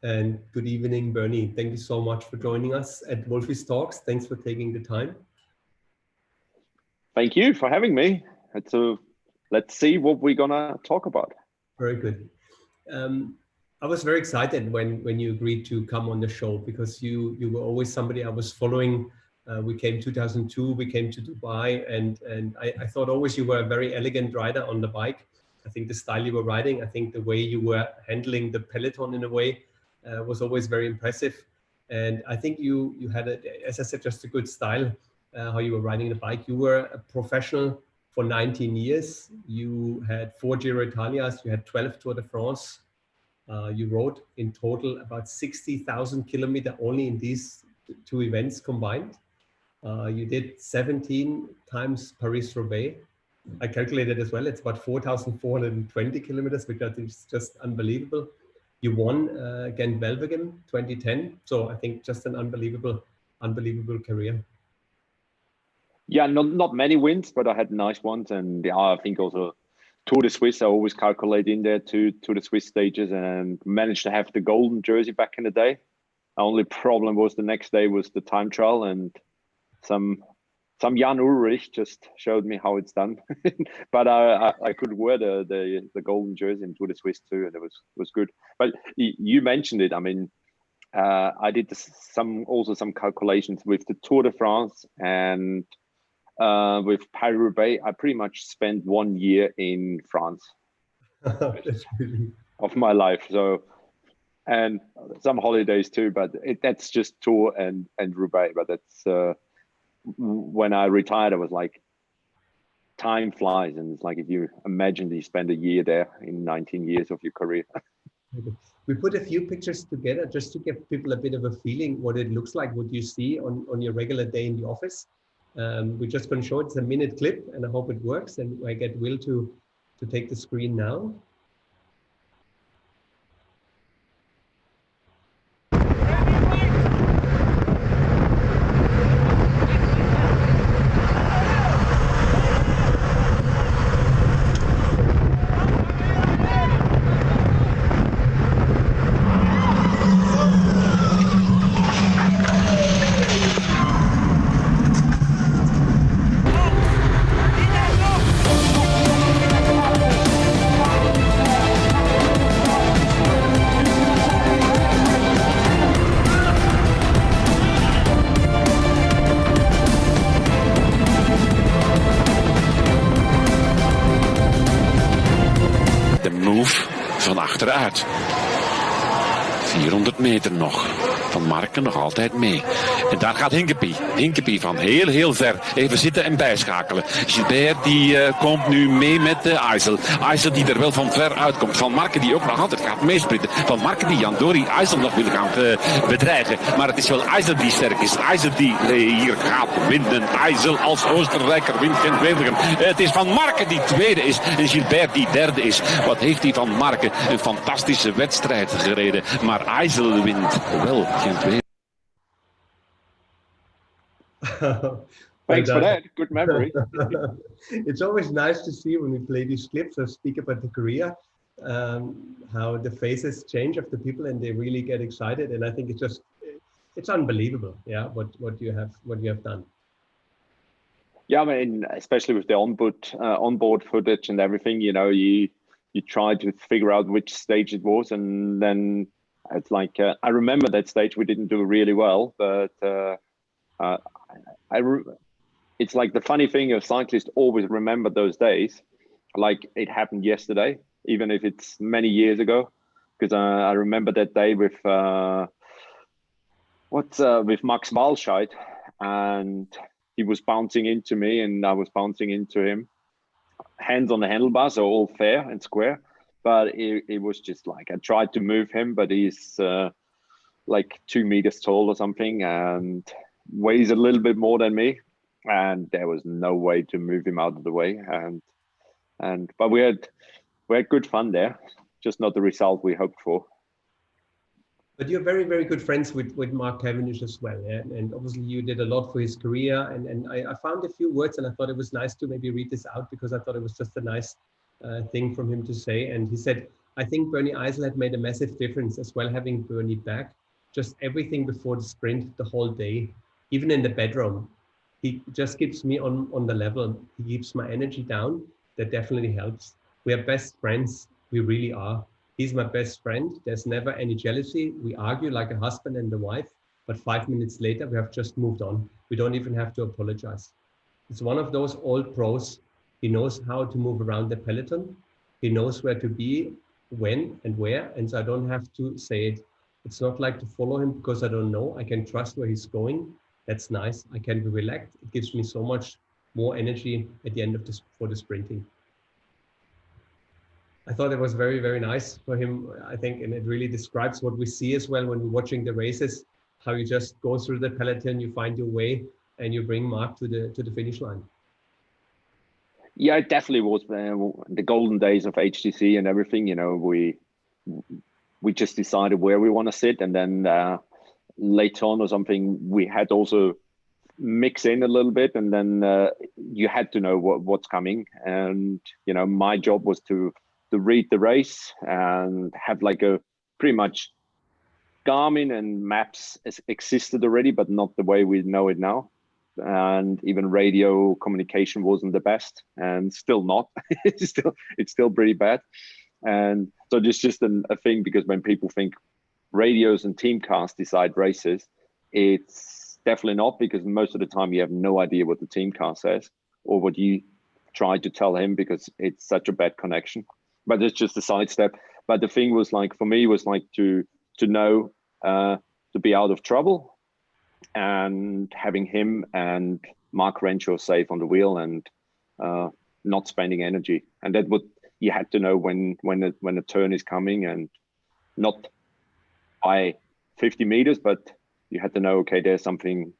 And good evening, Bernie. Thank you so much for joining us at Wolfi's Talks. Thanks for taking the time. Thank you for having me. Let's see what we're gonna talk about. Very good. I was very excited when you agreed to come on the show, because you were always somebody I was following. We came 2002, we came to Dubai, and I thought always you were a very elegant rider on the bike. I think the style you were riding, I think the way you were handling the peloton in a way was always very impressive. And I think you had, as I said, just a good style, how you were riding the bike. You were a professional for 19 years. You had 4 Giro Italias, you had 12 Tour de France. You rode in total about 60,000 kilometers only in these 2 events combined. You did 17 times Paris-Roubaix. I calculated as well, it's about 4,420 kilometers, which I think is just unbelievable. You won against Belvegen 2010. So I think just an unbelievable career. Yeah, not many wins, but I had nice ones. And I think also Tour de Suisse, I always calculate in there to the Swiss stages, and managed to have the golden jersey back in the day. The only problem was the next day was the time trial, and some Jan Ulrich just showed me how it's done. But I could wear the golden jersey in Tour de Suisse too, and it was good. But you mentioned it. I mean, I did also some calculations with the Tour de France and with Paris-Roubaix. I pretty much spent 1 year in France of my life. So, and some holidays too, but that's just Tour and Roubaix. But that's when I retired, I was like, time flies, and it's like if you imagine you spend a year there in 19 years of your career. We put a few pictures together just to give people a bit of a feeling what it looks like, what you see on your regular day in the office. We're just going to show it's a minute clip, and I hope it works. And I get Will to take the screen now. Van achteruit. 400 meter nog. Van Marken nog altijd mee. En daar gaat Hinkepie. Hinkepie van heel ver. Even zitten en bijschakelen. Gilbert die komt nu mee met Eisel. Eisel die er wel van ver uitkomt. Van Marken die ook nog altijd gaat meesprinten. Van Marken die Jan Dori Eisel nog wil gaan bedreigen. Maar het is wel Eisel die sterk is. Eisel die hier gaat winnen. Eisel als Oostenrijker wint geen Belgium. Het is Van Marken die tweede is. En Gilbert die derde is. Wat heeft hij van Marken? Een fantastische wedstrijd gereden. Maar Eisel wint wel geen tweede. Thanks for that. Good memory. It's always nice to see when we play these clips or speak about the career, how the faces change of the people and they really get excited. And I think it's unbelievable, yeah, what you have done. Yeah, I mean, especially with the onboard footage and everything, you know, you try to figure out which stage it was, and then it's like I remember that stage we didn't do really well, but it's like the funny thing of cyclists always remember those days like it happened yesterday, even if it's many years ago, because I remember that day with Max Walscheid, and he was bouncing into me and I was bouncing into him, hands on the handlebars, so all fair and square. But it was just like I tried to move him, but he's like 2 meters tall or something and weighs a little bit more than me, and there was no way to move him out of the way. But we had good fun there, just not the result we hoped for. But you're very, very good friends with Mark Cavendish as well, yeah? And obviously you did a lot for his career. And I found a few words, and I thought it was nice to maybe read this out, because I thought it was just a nice thing from him to say. And he said, I think Bernie Eisel had made a massive difference as well, having Bernie back. Just everything before the sprint, the whole day, even in the bedroom. He just keeps me on the level. He keeps my energy down. That definitely helps. We are best friends. We really are. He's my best friend. There's never any jealousy. We argue like a husband and a wife, but 5 minutes later, we have just moved on. We don't even have to apologize. It's one of those old pros. He knows how to move around the peloton. He knows where to be, when and where, and so I don't have to say it. It's not like to follow him because I don't know. I can trust where he's going. That's nice. I can be relaxed. It gives me so much more energy at the end of this for the sprinting. I thought it was very, very nice for him, I think, and it really describes what we see as well when we're watching the races, how you just go through the peloton, you find your way, and you bring Mark to the finish line. Yeah, it definitely was the golden days of HTC and everything. You know, we just decided where we want to sit, and then later on or something, we had also mix in a little bit, and then you had to know what's coming. And you know, my job was to read the race and have like a pretty much Garmin and maps existed already, but not the way we know it now. And even radio communication wasn't the best, and still not. it's still pretty bad. And so it's just a thing, because when people think radios and team cars decide races, it's definitely not, because most of the time you have no idea what the team car says or what you try to tell him, because it's such a bad connection. But it's just a sidestep. But the thing was like, for me, was like to know to be out of trouble, and having him and Mark Renshaw safe on the wheel, and not spending energy. And that what you had to know when the turn is coming, and not by 50 meters, but you had to know, okay, there's something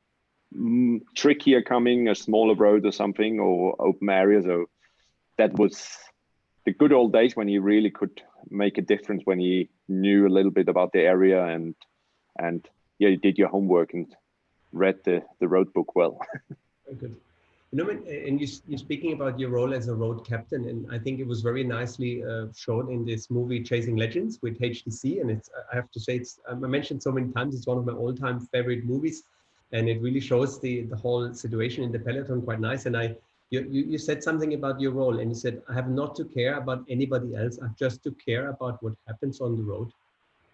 trickier coming, a smaller road or something, or open area. So that was the good old days when you really could make a difference, when you knew a little bit about the area, and yeah, you did your homework and read the road book well. Very good. You know, and you're speaking about your role as a road captain, and I think it was very nicely shown in this movie Chasing Legends with HTC. And it's, I have to say, it's, I mentioned so many times, it's one of my all-time favorite movies, and it really shows the whole situation in the peloton quite nice. And you said something about your role, and you said, I have not to care about anybody else. I have just to care about what happens on the road.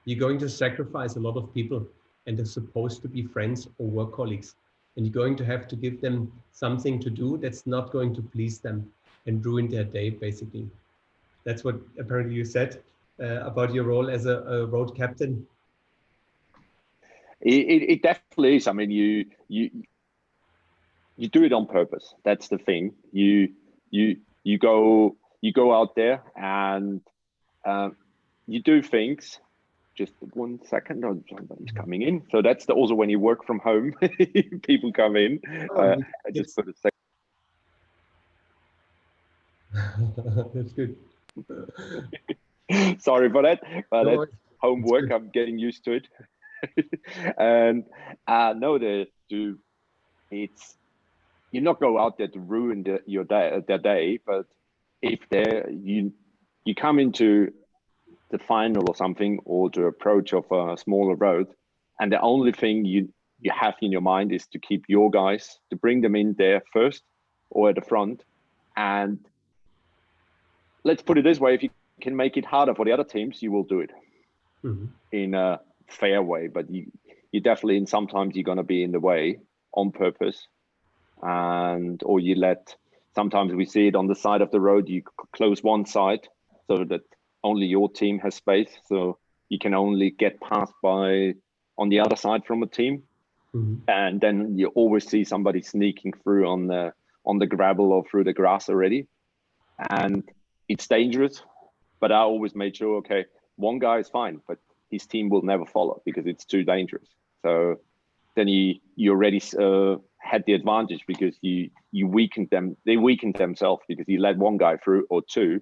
You're going to sacrifice a lot of people, and they're supposed to be friends or work colleagues. And you're going to have to give them something to do that's not going to please them and ruin their day, basically. That's what apparently you said about your role as a road captain. It definitely is. I mean, you do it on purpose. That's the thing. You go out there, and you do things. Just 1 second, oh, somebody's coming in. So that's also when you work from home, people come in. I just put a second. That's good. Sorry for that, but No, that's homework. I'm getting used to it. And no, it's, you not go out there to ruin their day, but if you come into the final or something, or the approach of a smaller road, and the only thing you have in your mind is to keep your guys, to bring them in there first or at the front. And let's put it this way, if you can make it harder for the other teams, you will do it in a fair way. But you definitely, and sometimes you're going to be in the way on purpose, or you sometimes we see it on the side of the road, you close one side so that only your team has space, so you can only get past on the other side from a team. And then you always see somebody sneaking through on the gravel or through the grass already, and it's dangerous. But I always made sure, okay, one guy is fine, but his team will never follow because it's too dangerous. So then you already had the advantage, because you weakened them. They weakened themselves because you let one guy through or two,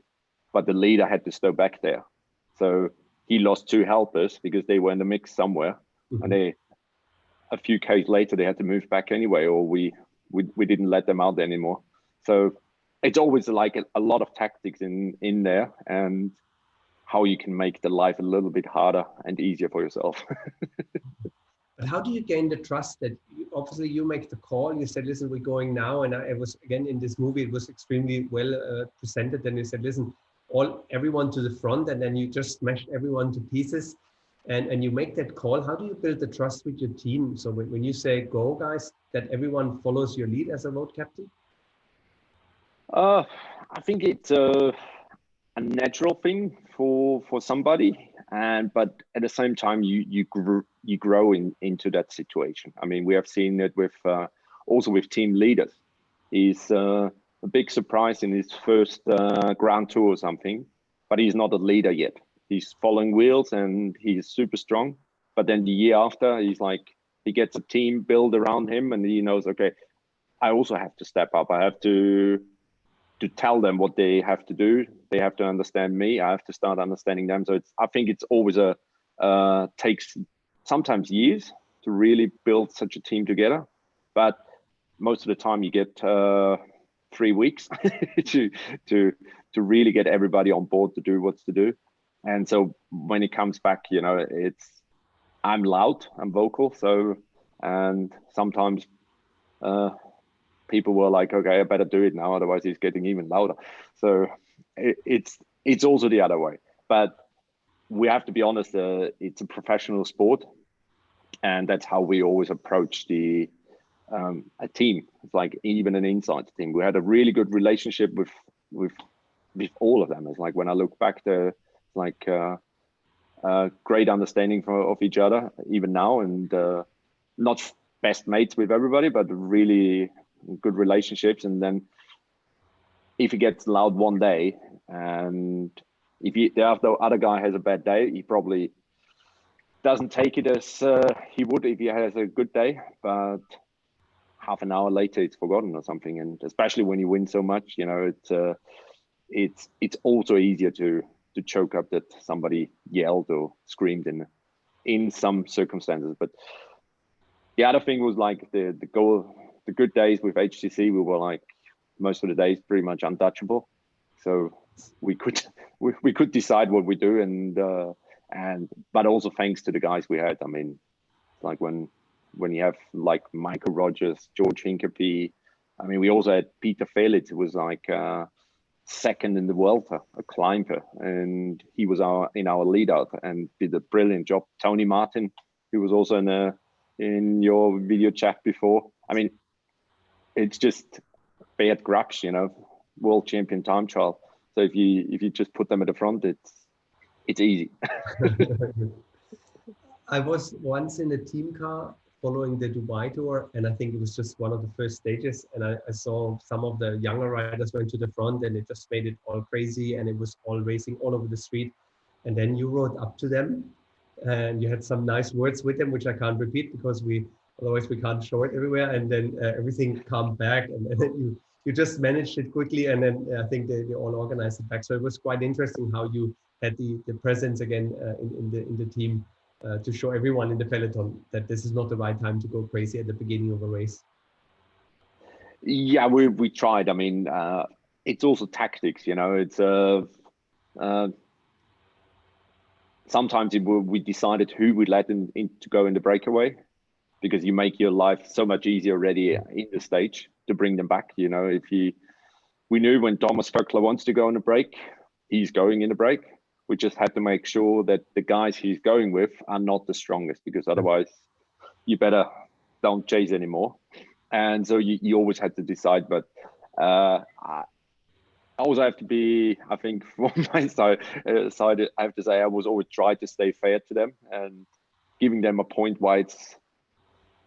but the leader had to stay back there. So he lost two helpers because they were in the mix somewhere. And a few Ks later, they had to move back anyway, or we didn't let them out anymore. So it's always like a lot of tactics in there. And how you can make the life a little bit harder and easier for yourself. But how do you gain the trust that obviously you make the call, you said, listen, we're going now. And I was, again, in this movie, it was extremely well presented. And you said, listen, everyone to the front, and then you just smashed everyone to pieces. And you make that call. How do you build the trust with your team? So when you say, go guys, that everyone follows your lead as a road captain? I think it's a natural thing for somebody, but at the same time you grow into that situation. I mean, we have seen it with also with team leaders. He's a big surprise in his first Grand Tour or something, but he's not a leader yet. He's following wheels and he's super strong. But then the year after, he's like, he gets a team built around him, and he knows, okay, I also have to step up. I have to tell them what they have to do. They have to understand me. I have to start understanding them. So I think it's always takes sometimes years to really build such a team together. But most of the time you get 3 weeks to really get everybody on board to do what's to do. And so when it comes back, you know, I'm loud, I'm vocal. So, and sometimes people were like, okay, I better do it now, otherwise he's getting even louder. So it's also the other way. But we have to be honest, it's a professional sport, and that's how we always approach a team. It's like even an inside team. We had a really good relationship with all of them. It's like when I look back, there's like great understanding of each other even now, and not best mates with everybody, but really good relationships. And then if he gets loud one day, and if the other guy has a bad day, he probably doesn't take it as he would if he has a good day, but half an hour later it's forgotten or something. And especially when you win so much, you know, it's also easier to choke up that somebody yelled or screamed in some circumstances. But the other thing was like the good days with HCC, we were like most of the days pretty much untouchable. So we could decide what we do, and but also thanks to the guys we had. I mean, like when you have like Michael Rogers, George Hincapie, I mean, we also had Peter Felix, who was like second in the world, a climber, and he was in our lead out and did a brilliant job. Tony Martin, who was also in your video chat before. I mean, it's just Beat Grapsch, you know, world champion time trial. So if you just put them at the front, it's easy. I was once in a team car following the Dubai tour, and I think it was just one of the first stages, and I saw some of the younger riders went to the front, and it just made it all crazy, and it was all racing all over the street. And then you rode up to them, and you had some nice words with them, which I can't repeat because otherwise we can't show it everywhere. And then everything calmed back, and then you just managed it quickly, and then I think they all organized it back. So it was quite interesting how you had the presence again in the team to show everyone in the peloton that this is not the right time to go crazy at the beginning of a race. Yeah, we tried. I mean, it's also tactics, you know. It's sometimes we decided who we'd let in to go in the breakaway, because you make your life so much easier already in the stage to bring them back. You know, we knew when Thomas Vöckler wants to go on a break, he's going in a break. We just had to make sure that the guys he's going with are not the strongest, because otherwise you better don't chase anymore. And so you always had to decide. But I also have to be, I think from my side, I have to say I was always try to stay fair to them and giving them a point why it's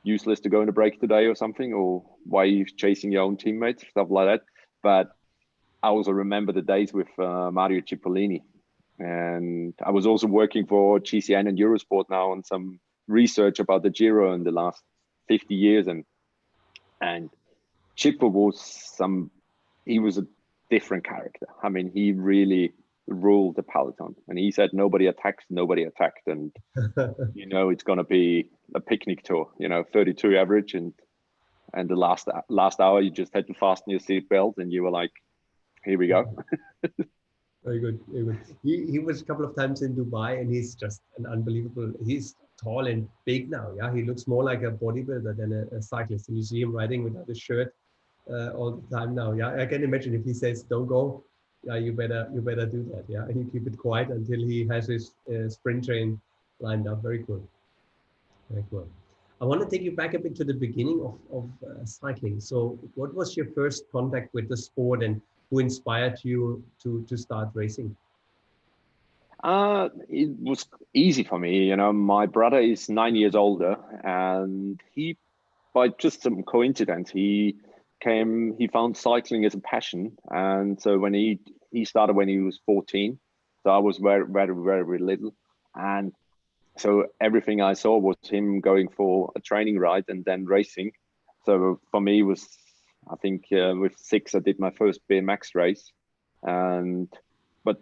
useless to go in a break today or something, or why you're chasing your own teammates, stuff like that. But I also remember the days with Mario Cipollini. And I was also working for GCN and Eurosport now on some research about the Giro in the last 50 years. And Chippo he was a different character. I mean, he really ruled the peloton, and he said, nobody attacked. And, you know, it's going to be a picnic tour, you know, 32 average. And the last hour, you just had to fasten your seatbelt, and you were like, here we go. Very good, very good. He was a couple of times in Dubai, and he's just an unbelievable. He's tall and big now. Yeah, he looks more like a bodybuilder than a cyclist. And you see him riding without a shirt all the time now. Yeah, I can imagine if he says don't go, yeah, you better do that. Yeah, and you keep it quiet until he has his sprint train lined up. Very cool, very cool. I want to take you back a bit to the beginning of cycling. So, what was your first contact with the sport, and who inspired you to start racing? It was easy for me. You know, my brother is 9 years older, and he, by just some coincidence, he found cycling as a passion. And so when he started when he was 14, so I was very, very, very little. And so everything I saw was him going for a training ride and then racing. So for me, was, I think with 6, I did my first BMX race. But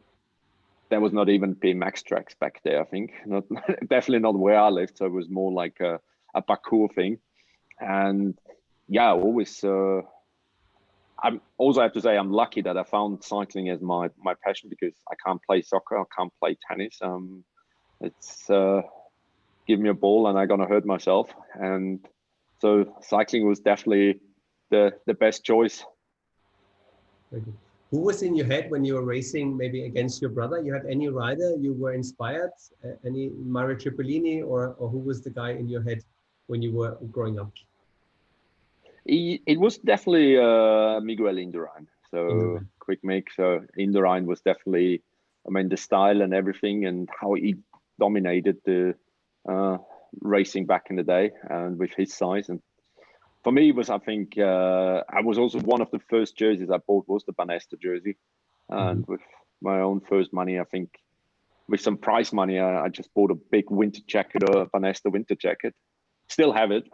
there was not even BMX tracks back there, I think. Not definitely not where I lived. So it was more like a parkour thing. And yeah, always, I'm also have to say I'm lucky that I found cycling as my passion, because I can't play soccer, I can't play tennis. It's give me a ball and I'm gonna hurt myself. And so cycling was definitely the best choice. Very good. Who was in your head when you were racing, maybe against your brother? You had any rider you were inspired? Any Mario Cipollini, or who was the guy in your head when you were growing up? It was definitely Miguel Indurain. So quick make. So Indurain was definitely, I mean, the style and everything, and how he dominated the racing back in the day, and with his size. And for me, it was, I think, I was also one of the first jerseys I bought was the Banesta jersey, and with my own first money, I think, with some prize money, I just bought a big winter jacket, a Banesta winter jacket. Still have it.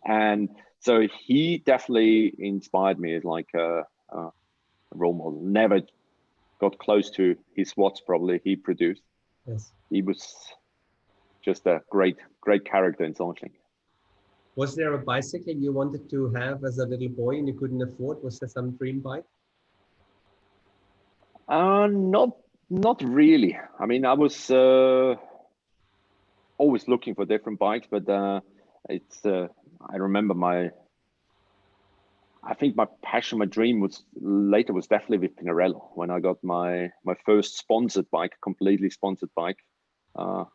And so he definitely inspired me as like a role model. Never got close to his watts probably he produced. Yes. He was just a great character in cycling. Was there a bicycle you wanted to have as a little boy and you couldn't afford? Was there some dream bike? Not really. I mean, I was always looking for different bikes, but I remember I think my passion, my dream was definitely with Pinarello. When I got my first sponsored bike, completely sponsored bike, I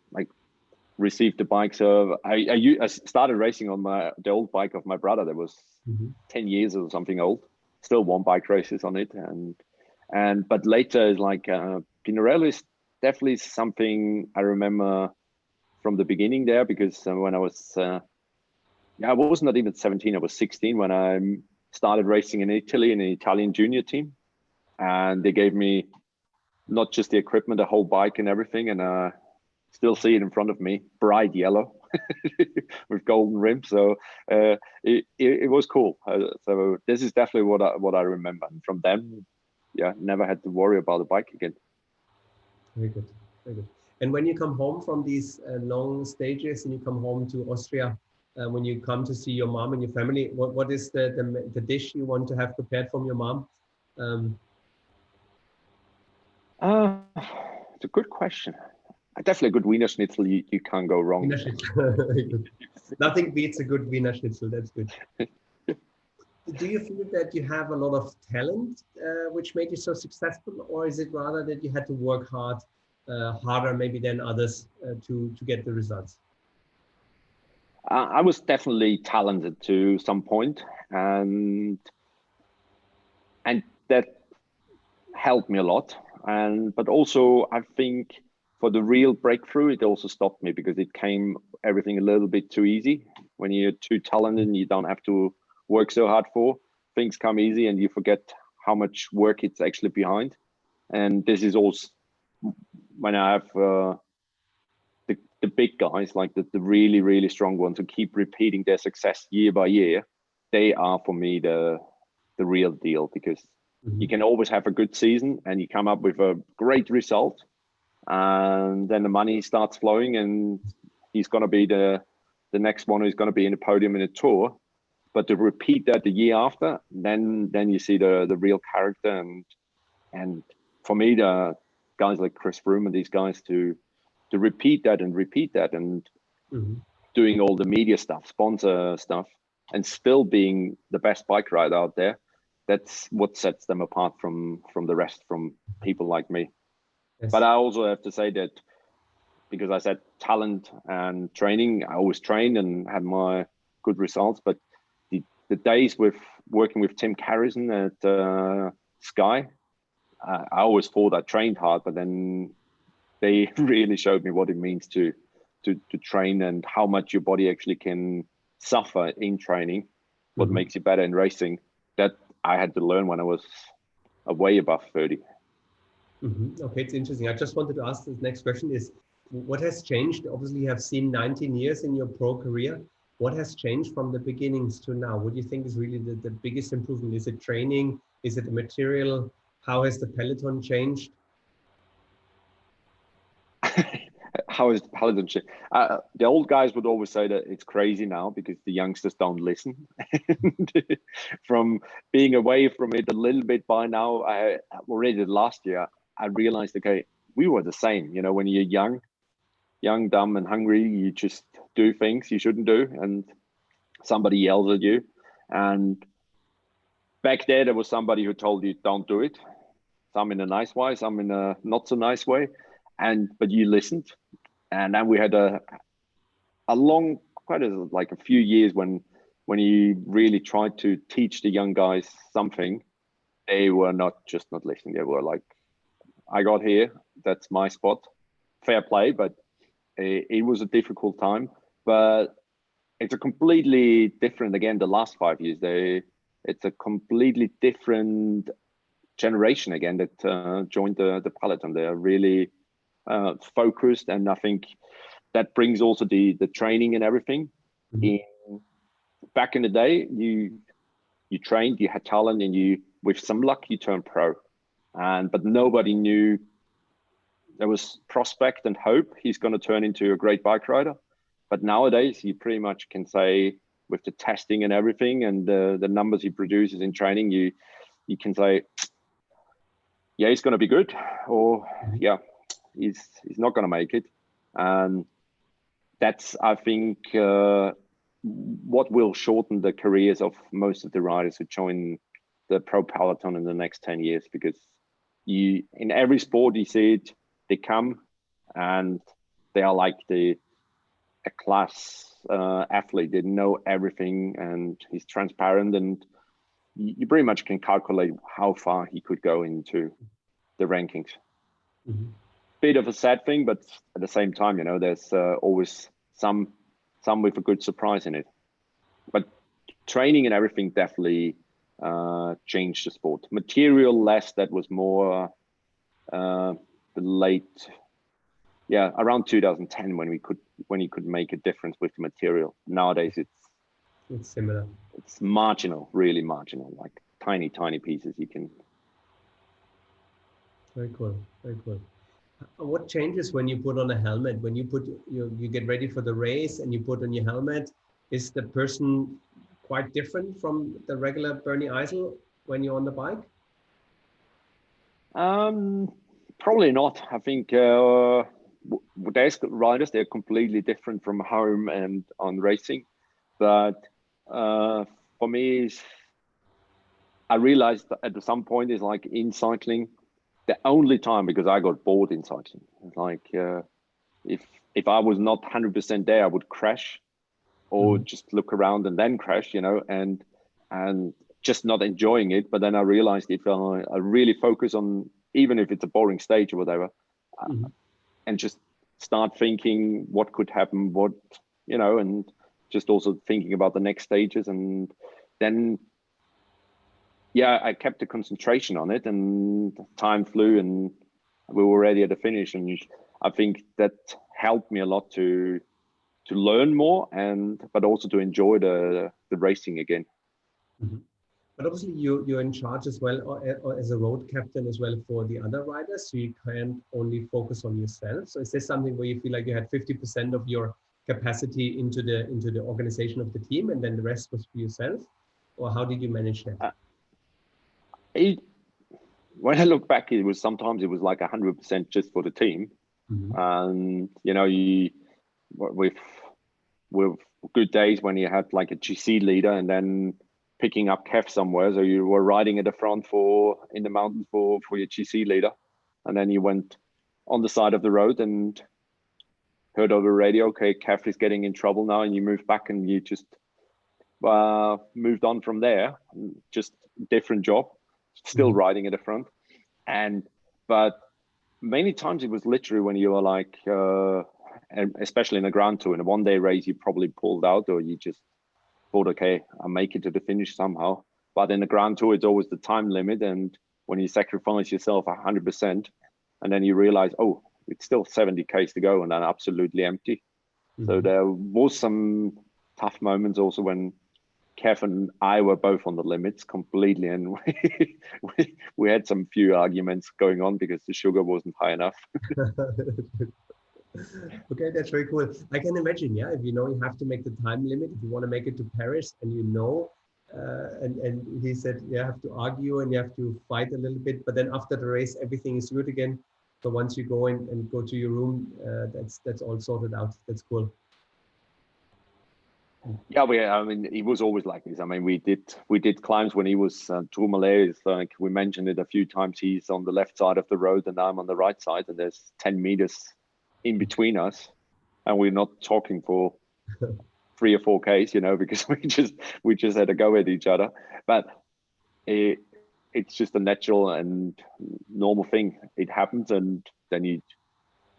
received the bike. So I started racing on the old bike of my brother that was 10 years or something old. Still won bike races on it, but later is like Pinarello is definitely something I remember from the beginning there, because when I was I was not even 17, I was 16 when I started racing in Italy in an Italian junior team, and they gave me not just the equipment, the whole bike and everything, and still see it in front of me, bright yellow with golden rims. So it was cool. So this is definitely what I remember. And from then, yeah, never had to worry about a bike again. Very good, very good. And when you come home from these long stages and you come home to Austria, when you come to see your mom and your family, what is the dish you want to have prepared from your mom? It's a good question. Definitely a good Wiener Schnitzel. You can't go wrong. Wiener Schnitzel. Nothing beats a good Wiener Schnitzel. That's good. Do you feel that you have a lot of talent, which made you so successful, or is it rather that you had to work harder maybe than others to get the results? I was definitely talented to some point, and that helped me a lot. But also I think for the real breakthrough, it also stopped me, because it came everything a little bit too easy. When you're too talented and you don't have to work so hard for, things come easy and you forget how much work it's actually behind. And this is also when I have the big guys, like the really, really strong ones who keep repeating their success year by year, they are for me the real deal, because you can always have a good season and you come up with a great result, and then the money starts flowing and he's going to be the next one who's going to be in the podium in a tour. But to repeat that the year after, then you see the real character. And for me, the guys like Chris Froome and these guys to repeat that and doing all the media stuff, sponsor stuff, and still being the best bike rider out there. That's what sets them apart from the rest, from people like me. Yes. But I also have to say that, because I said talent and training, I always trained and had my good results. But the days with working with Tim Carrison at Sky, I always thought I trained hard, but then they really showed me what it means to train and how much your body actually can suffer in training, what makes you better in racing. That I had to learn when I was way above 30. Okay, it's interesting. I just wanted to ask, the next question is, what has changed? Obviously, you have seen 19 years in your pro career. What has changed from the beginnings to now? What do you think is really the biggest improvement? Is it training? Is it the material? How has the peloton changed? How is the peloton changed? The old guys would always say that it's crazy now because the youngsters don't listen. From being away from it a little bit by now, I already last year, I realized, okay, we were the same. You know, when you're young, dumb and hungry, you just do things you shouldn't do, and somebody yells at you. And back there was somebody who told you don't do it. Some in a nice way, some in a not so nice way. But you listened. And then we had a long, like a few years when you really tried to teach the young guys something. They were not listening. They were like, I got here, that's my spot. Fair play, but it was a difficult time. But it's a completely different, again, the last 5 years, it's a completely different generation again that joined the peloton. They are really focused, and I think that brings also the training and everything. Back in the day, you trained, you had talent, and you, with some luck, you turned pro. But nobody knew. There was prospect and hope he's going to turn into a great bike rider. But nowadays, you pretty much can say, with the testing and everything and the numbers he produces in training, you can say, yeah, he's going to be good, or yeah, he's not going to make it. And that's, I think, what will shorten the careers of most of the riders who join the pro peloton in the next 10 years, because in every sport you see it, they come and they are like a class athlete. They know everything, and he's transparent, and you pretty much can calculate how far he could go into the rankings. Bit of a sad thing, but at the same time, you know, there's always some with a good surprise in it. But training and everything definitely changed the sport. Material less, that was more the late, around 2010 when you could make a difference with the material. Nowadays it's similar. It's marginal, really marginal, like tiny pieces you can. Very cool, very cool. What changes when you put on a helmet? When you get ready for the race and you put on your helmet, is the person quite different from the regular Bernie Eisel when you're on the bike? Probably not. I think there's riders, they're completely different from home and on racing. But for me, I realized that at some point is like in cycling, the only time, because I got bored in cycling, like if I was not 100% there, I would crash or just look around and then crash, you know, and just not enjoying it. But then I realized if I really focus on, even if it's a boring stage or whatever, and just start thinking what could happen, what, you know, and just also thinking about the next stages. And then, I kept the concentration on it, and time flew and we were already at the finish. And I think that helped me a lot to learn more, but also to enjoy the racing again. But obviously you're in charge as well, or as a road captain as well for the other riders, so you can't only focus on yourself. So is this something where you feel like you had 50% of your capacity into the organization of the team, and then the rest was for yourself? Or how did you manage that? when I look back, sometimes it was like 100% just for the team. And you know, with good days when you had like a GC leader and then picking up Kev somewhere, so you were riding at the front in the mountains for your GC leader, and then you went on the side of the road and heard over the radio, okay, Kev is getting in trouble now, and you moved back and you just moved on from there. Just different job, still riding at the front. But many times it was literally when you were like, and especially in a Grand Tour, in a one-day race, you probably pulled out, or you just thought, okay, I'll make it to the finish somehow. But in the Grand Tour, it's always the time limit. And when you sacrifice yourself 100%, and then you realize, oh, it's still 70 Ks to go and then absolutely empty. So there was some tough moments also when Kev and I were both on the limits completely, and we had some few arguments going on because the sugar wasn't high enough. Okay, that's very cool. I can imagine, yeah, if you know you have to make the time limit, if you want to make it to Paris, and you know, and he said you have to argue and you have to fight a little bit, but then after the race, everything is good again. So once you go in and go to your room, that's all sorted out. That's cool. Yeah, I mean, he was always like this. I mean, we did climbs when he was Tourmalet. It's like we mentioned it a few times. He's on the left side of the road and I'm on the right side, and there's 10 meters in between us, and we're not talking for 3 or 4 Ks, you know, because we just had to go at each other. But it's just a natural and normal thing. It happens, and then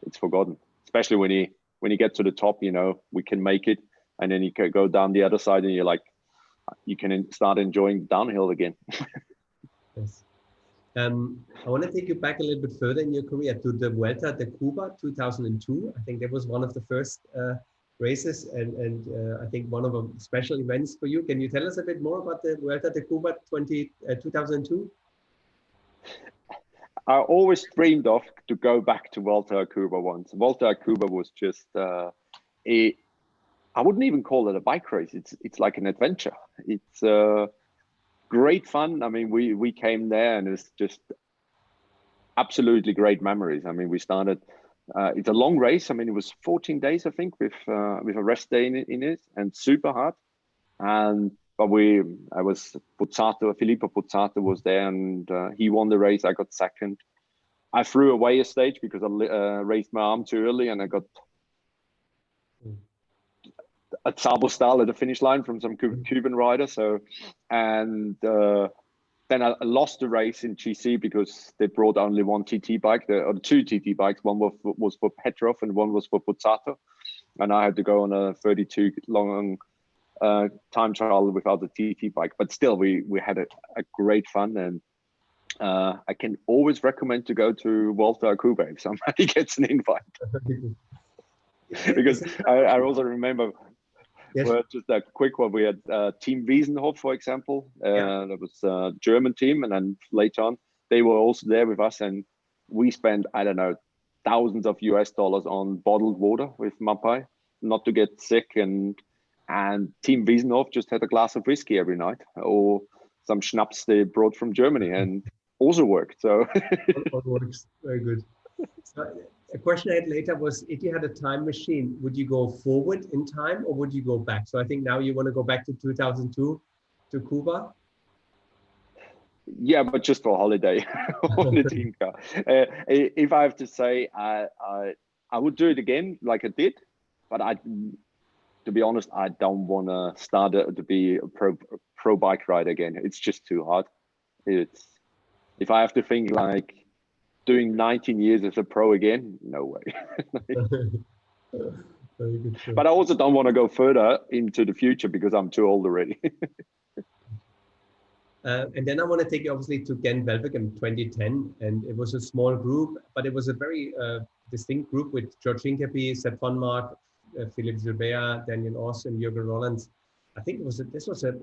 it's forgotten. Especially when you get to the top, you know, we can make it. And then you can go down the other side and you're like, you can start enjoying downhill again. Yes. I want to take you back a little bit further in your career to the Vuelta de Cuba 2002. I think that was one of the first races and I think one of the special events for you. Can you tell us a bit more about the Vuelta de Cuba 2002? I always dreamed of to go back to Vuelta a Cuba once. Vuelta a Cuba was just I wouldn't even call it a bike race. It's like an adventure. It's great fun. I mean, we came there and it's just absolutely great memories. I mean, we started. It's a long race. I mean, it was 14 days, I think, with a rest day in it, and super hard. But Filippo Pozzato was there, and he won the race. I got second. I threw away a stage because I raised my arm too early, and I got a Sabo style at the finish line from some Cuban rider. So, and then I lost the race in GC because they brought only one TT bike, or 2 TT bikes. One was for Petrov and one was for Pozzato. And I had to go on a 32 long time trial without the TT bike. But still, we had a great fun. And I can always recommend to go to Vuelta a Cuba if somebody gets an invite. Because I also remember, well, just a quick one, we had Team Wiesenhof, for example. That was a German team, and then later on, they were also there with us, and we spent, I don't know, thousands of US dollars on bottled water with Mapai, not to get sick, and Team Wiesenhof just had a glass of whiskey every night, or some schnapps they brought from Germany, and also worked. So all works very good. So, a question I had later was, if you had a time machine, would you go forward in time or would you go back? So I think now you want to go back to 2002 to Cuba. Yeah, but just for a holiday on the team car. If I have to say, I would do it again like I did, but to be honest, I don't want to start to be a pro bike rider again. It's just too hard. If I have to think like doing 19 years as a pro again, no way. Very good. But I also don't want to go further into the future because I'm too old already. And then I want to take you obviously to Gent-Wevelgem 2010, and it was a small group, but it was a very distinct group with George Hincapie, Sepp van Mark, Philippe Gilbert, Daniel Oss, and Jürgen Rollins. I think this was a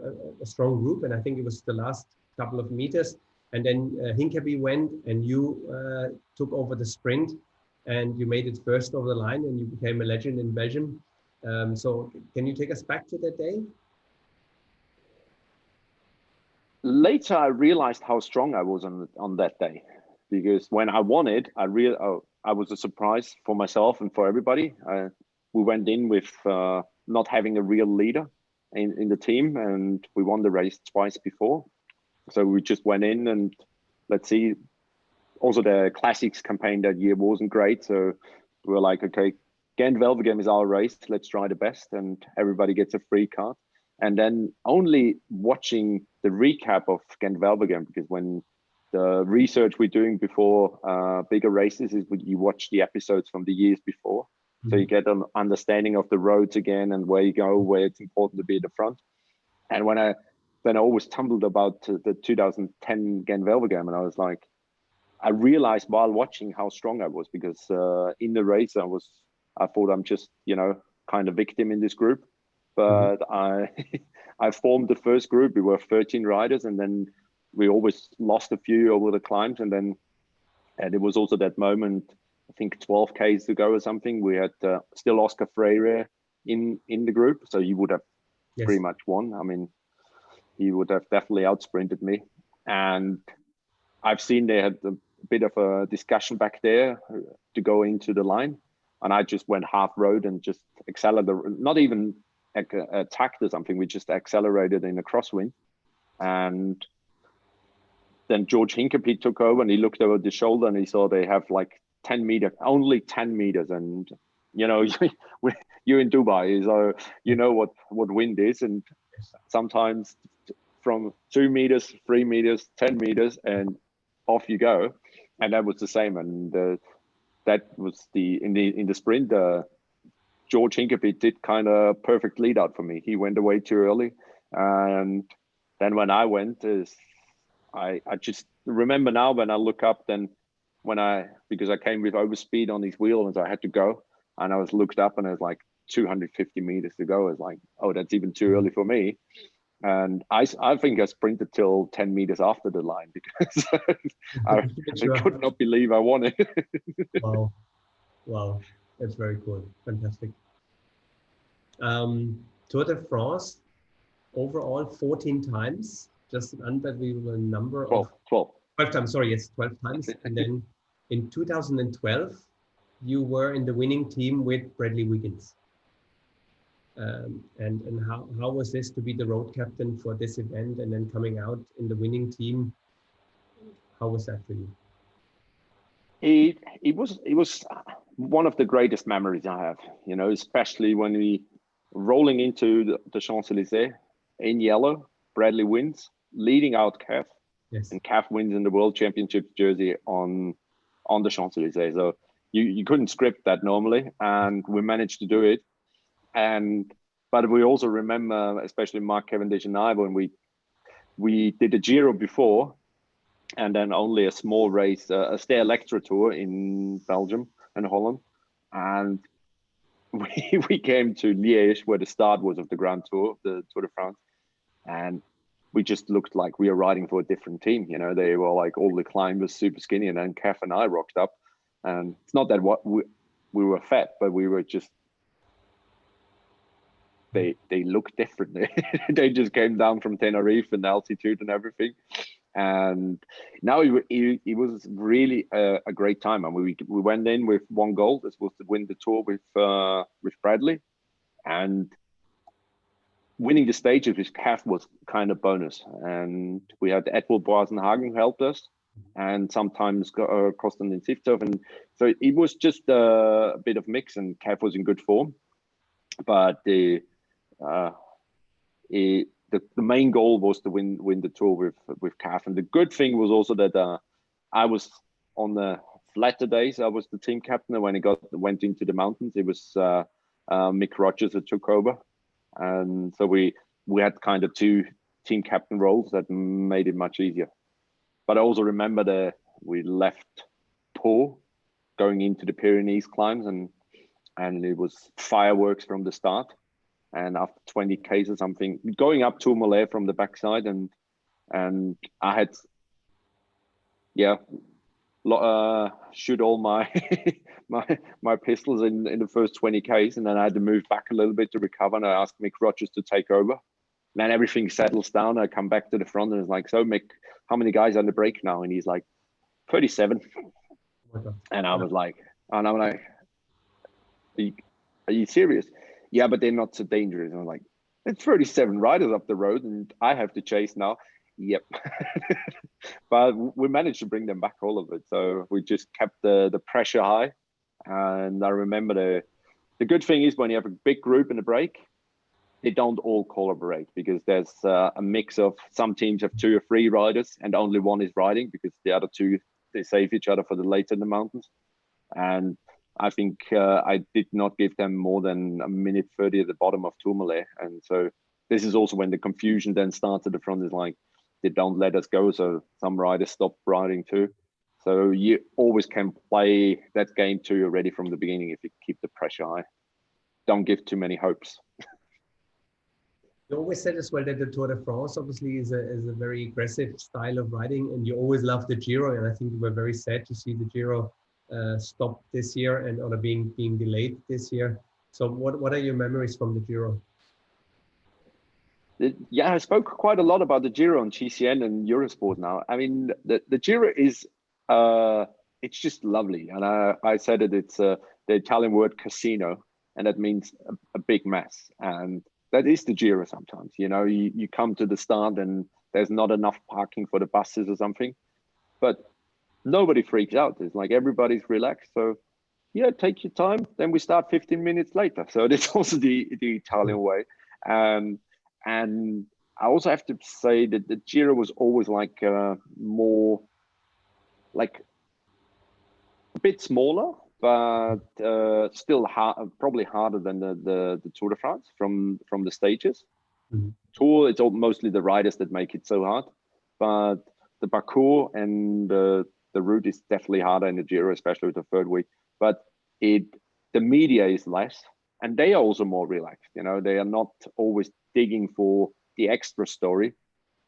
strong group, and I think it was the last couple of meters. And then Hincapie went, and you took over the sprint, and you made it first over the line, and you became a legend in Belgium. So can you take us back to that day? later I realized how strong I was on that day, because when I won it, I was a surprise for myself and for everybody. We went in with not having a real leader in the team, and we won the race twice before. So we just went in and let's see. Also, the classics campaign that year wasn't great, so we were like, okay, Ghent-Wevelgem is our race. Let's try the best, and everybody gets a free card. And then only watching the recap of Ghent-Wevelgem, because when the research we're doing before bigger races is you watch the episodes from the years before. Mm-hmm. So you get an understanding of the roads again and where you go, where it's important to be at the front. And when I always tumbled about the 2010 Ghent-Wevelgem, and I was like, I realized while watching how strong I was, because in the race I thought I'm just, kind of victim in this group. But I formed the first group. We were 13 riders, and then we always lost a few over the climbs. And it was also that moment, I think 12 Ks to go or something. We had still Oscar Freire in the group. So he would have pretty much won. I mean, he would have definitely outsprinted me. And I've seen they had a bit of a discussion back there to go into the line. And I just went half road and just accelerated, not even attacked or something. We just accelerated in a crosswind. And then George Hincapie took over, and he looked over the shoulder and he saw they have like 10 meters, only 10 meters. And, you're in Dubai, so you know what wind is. And sometimes from 2 meters, 3 meters, 10 meters, and off you go. And that was the same. And that was in the sprint, George Hincapie did kind of perfect lead out for me. He went away too early. And then when I went, I just remember now when I look up, then because I came with overspeed on these wheels, I had to go, and I was looked up and it was like 250 meters to go. I was like, oh, that's even too early for me. And I think I sprinted till 10 meters after the line, because I could not believe I won it. Wow, that's very cool. Fantastic. Tour de France, overall 14 times, just an unbelievable number. 12 times, sorry, yes, 12 times. And then in 2012, you were in the winning team with Bradley Wiggins. And how was this to be the road captain for this event and then coming out in the winning team? How was that for you? It was one of the greatest memories I have, especially when we rolling into the Champs-Élysées in yellow. Bradley wins, leading out Cav. Yes. And Cav wins in the World Championship jersey on the Champs-Élysées. So you couldn't script that normally, and we managed to do it. But we also remember, especially Mark Cavendish and I, when we did a Giro before, and then only a small race, a Stay Electra Tour in Belgium and Holland, and we came to Liège, where the start was of the Grand Tour, the Tour de France, and we just looked like we were riding for a different team. They were like all the climbers super skinny, and then Cav and I rocked up, and it's not that we were fat, but we were just. They look different. They just came down from Tenerife and altitude and everything. And now it was really a great time. And we went in with one goal. This was to win the tour with Bradley. And winning the stages with Cav was kind of bonus. And we had Edward Boazenhagen who helped us, and sometimes Kosten Sivtov. And so it was just a bit of mix, and Cav was in good form. But the main goal was to win the tour with Cav. And the good thing was also that I was on the flatter days. I was the team captain, and when it went into the mountains, it was Mick Rogers that took over. And so we had kind of two team captain roles that made it much easier. But I also remember we left Pau going into the Pyrenees climbs, and it was fireworks from the start. And after 20 Ks or something, going up Tourmalet from the backside, and I had, shoot all my my pistols in the first 20 Ks, and then I had to move back a little bit to recover. And I asked Mick Rogers to take over, then everything settles down. I come back to the front and it's like, so Mick, how many guys on the break now? And he's like, 37. And I'm like, are you serious? Yeah, but they're not so dangerous. And I'm like, it's 37 riders up the road and I have to chase now. Yep. But we managed to bring them back, all of it. So we just kept the pressure high. And I remember the good thing is when you have a big group in the break, they don't all collaborate, because there's a mix of, some teams have 2 or 3 riders and only one is riding, because the other 2, they save each other for the later in the mountains. And I think I did not give them more than a minute 30 at the bottom of Tourmalet. And so this is also when the confusion then starts at the front, is like, they don't let us go. So some riders stop riding too. So you always can play that game too already from the beginning if you keep the pressure high. Don't give too many hopes. You always said as well that the Tour de France obviously is a very aggressive style of riding, and you always loved the Giro. And I think you were very sad to see the Giro stop this year and or being delayed this year. So what are your memories from the Giro? Yeah, I spoke quite a lot about the Giro on GCN and Eurosport now. I mean, the Giro is it's just lovely, and I said it. It's the Italian word casino, and that means a big mess. And that is the Giro sometimes. You know, you come to the start and there's not enough parking for the buses or something, but nobody freaks out. It's like everybody's relaxed. So yeah, take your time. Then we start 15 minutes later. So that's also the Italian way. And I also have to say that the Giro was always like more like a bit smaller, but still probably harder than the Tour de France from the stages. Mm-hmm. Tour, it's mostly the riders that make it so hard, but the parcours and the route is definitely harder in the Giro, especially with the third week. But the media is less, and they are also more relaxed. You know, they are not always digging for the extra story.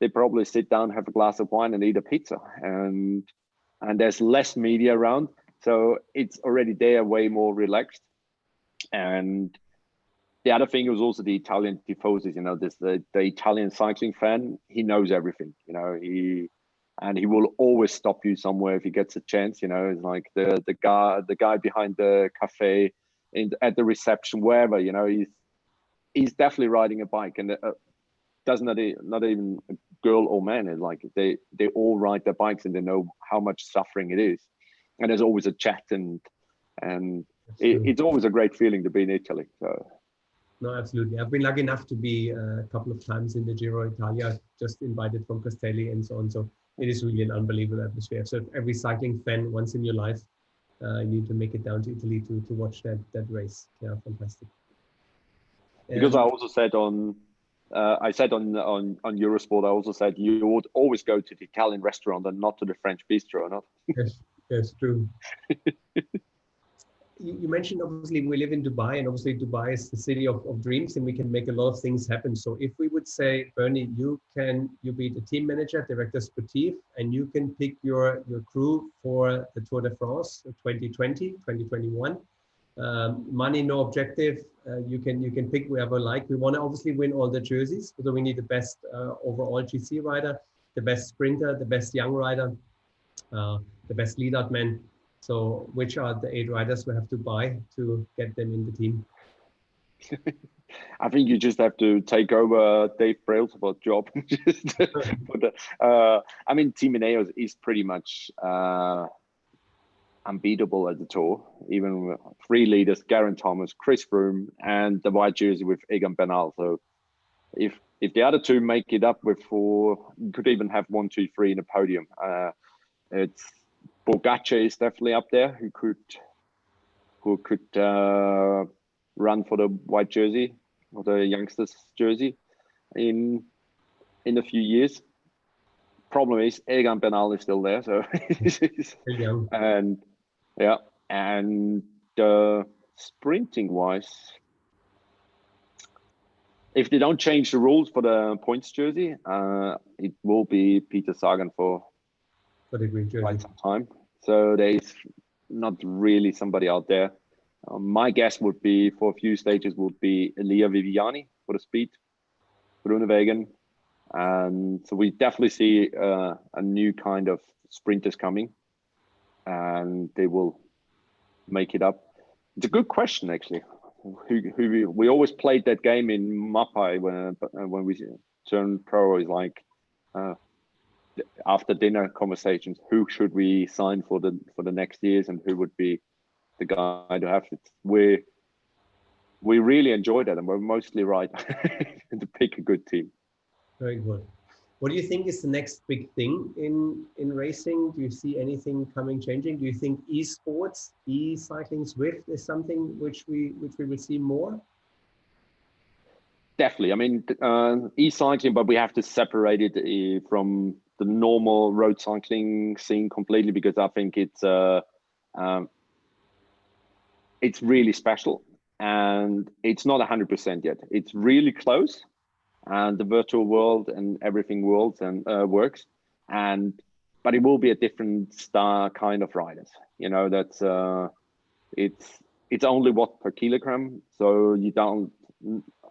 They probably sit down, have a glass of wine, and eat a pizza, and there's less media around. So it's already there, way more relaxed. And the other thing was also the Italian tifosi. You know, the Italian cycling fan. He knows everything. You know, he will always stop you somewhere if he gets a chance. You know, it's like the guy behind the cafe, at the reception, wherever. You know, he's definitely riding a bike, and not even a girl or man. It's like they all ride their bikes and they know how much suffering it is. And there's always a chat, and it's always a great feeling to be in Italy. So. No, absolutely. I've been lucky enough to be a couple of times in the Giro Italia, just invited from Castelli and so on. So it is really an unbelievable atmosphere. So every cycling fan, once in your life, you need to make it down to Italy to watch that race. Yeah, fantastic. Because I also said on Eurosport, I also said you would always go to the Italian restaurant and not to the French bistro, not? Yes, true. You mentioned obviously we live in Dubai, and obviously Dubai is the city of dreams, and we can make a lot of things happen. So if we would say, Bernie, you be the team manager, director sportif, and you can pick your crew for the Tour de France 2020, 2021. Money, no objective. You can pick whoever like. We want to obviously win all the jerseys, so we need the best overall GC rider, the best sprinter, the best young rider, the best lead out man. So which are the 8 riders we have to buy to get them in the team? I think you just have to take over Dave Brailsford's job. I mean, Team Ineos is pretty much unbeatable at the Tour. Even with 3 leaders, Geraint Thomas, Chris Froome, and the white jersey with Egan Bernal. So if the other 2 make it up with 4, you could even have 1, 2, 3 in a podium. It's Pogacar is definitely up there, who could run for the white jersey or the youngsters jersey in a few years. Problem is Egan Bernal is still there, so and yeah, and sprinting wise, if they don't change the rules for the points jersey, it will be Peter Sagan for the green jersey quite some time. So there is not really somebody out there. My guess would be for a few stages would be Elia Viviani for the speed. Groenewegen. And so we definitely see a new kind of sprinters coming, and they will make it up. It's a good question, actually. We always played that game in Mapai when we turned pro. Is like after dinner conversations. Who should we sign for the next years, and who would be the guy to have it? We really enjoyed it, and we're mostly right to pick a good team. Very good. What do you think is the next big thing in racing? Do you see anything coming, changing? Do you think esports, e-cycling, Swift is something which we will see more? Definitely. I mean, e-cycling, but we have to separate it from the normal road cycling scene completely, because I think it's really special, and it's not 100% yet. It's really close, and the virtual world and everything works, but it will be a different star kind of riders. You know, that's it's only watt per kilogram, so you don't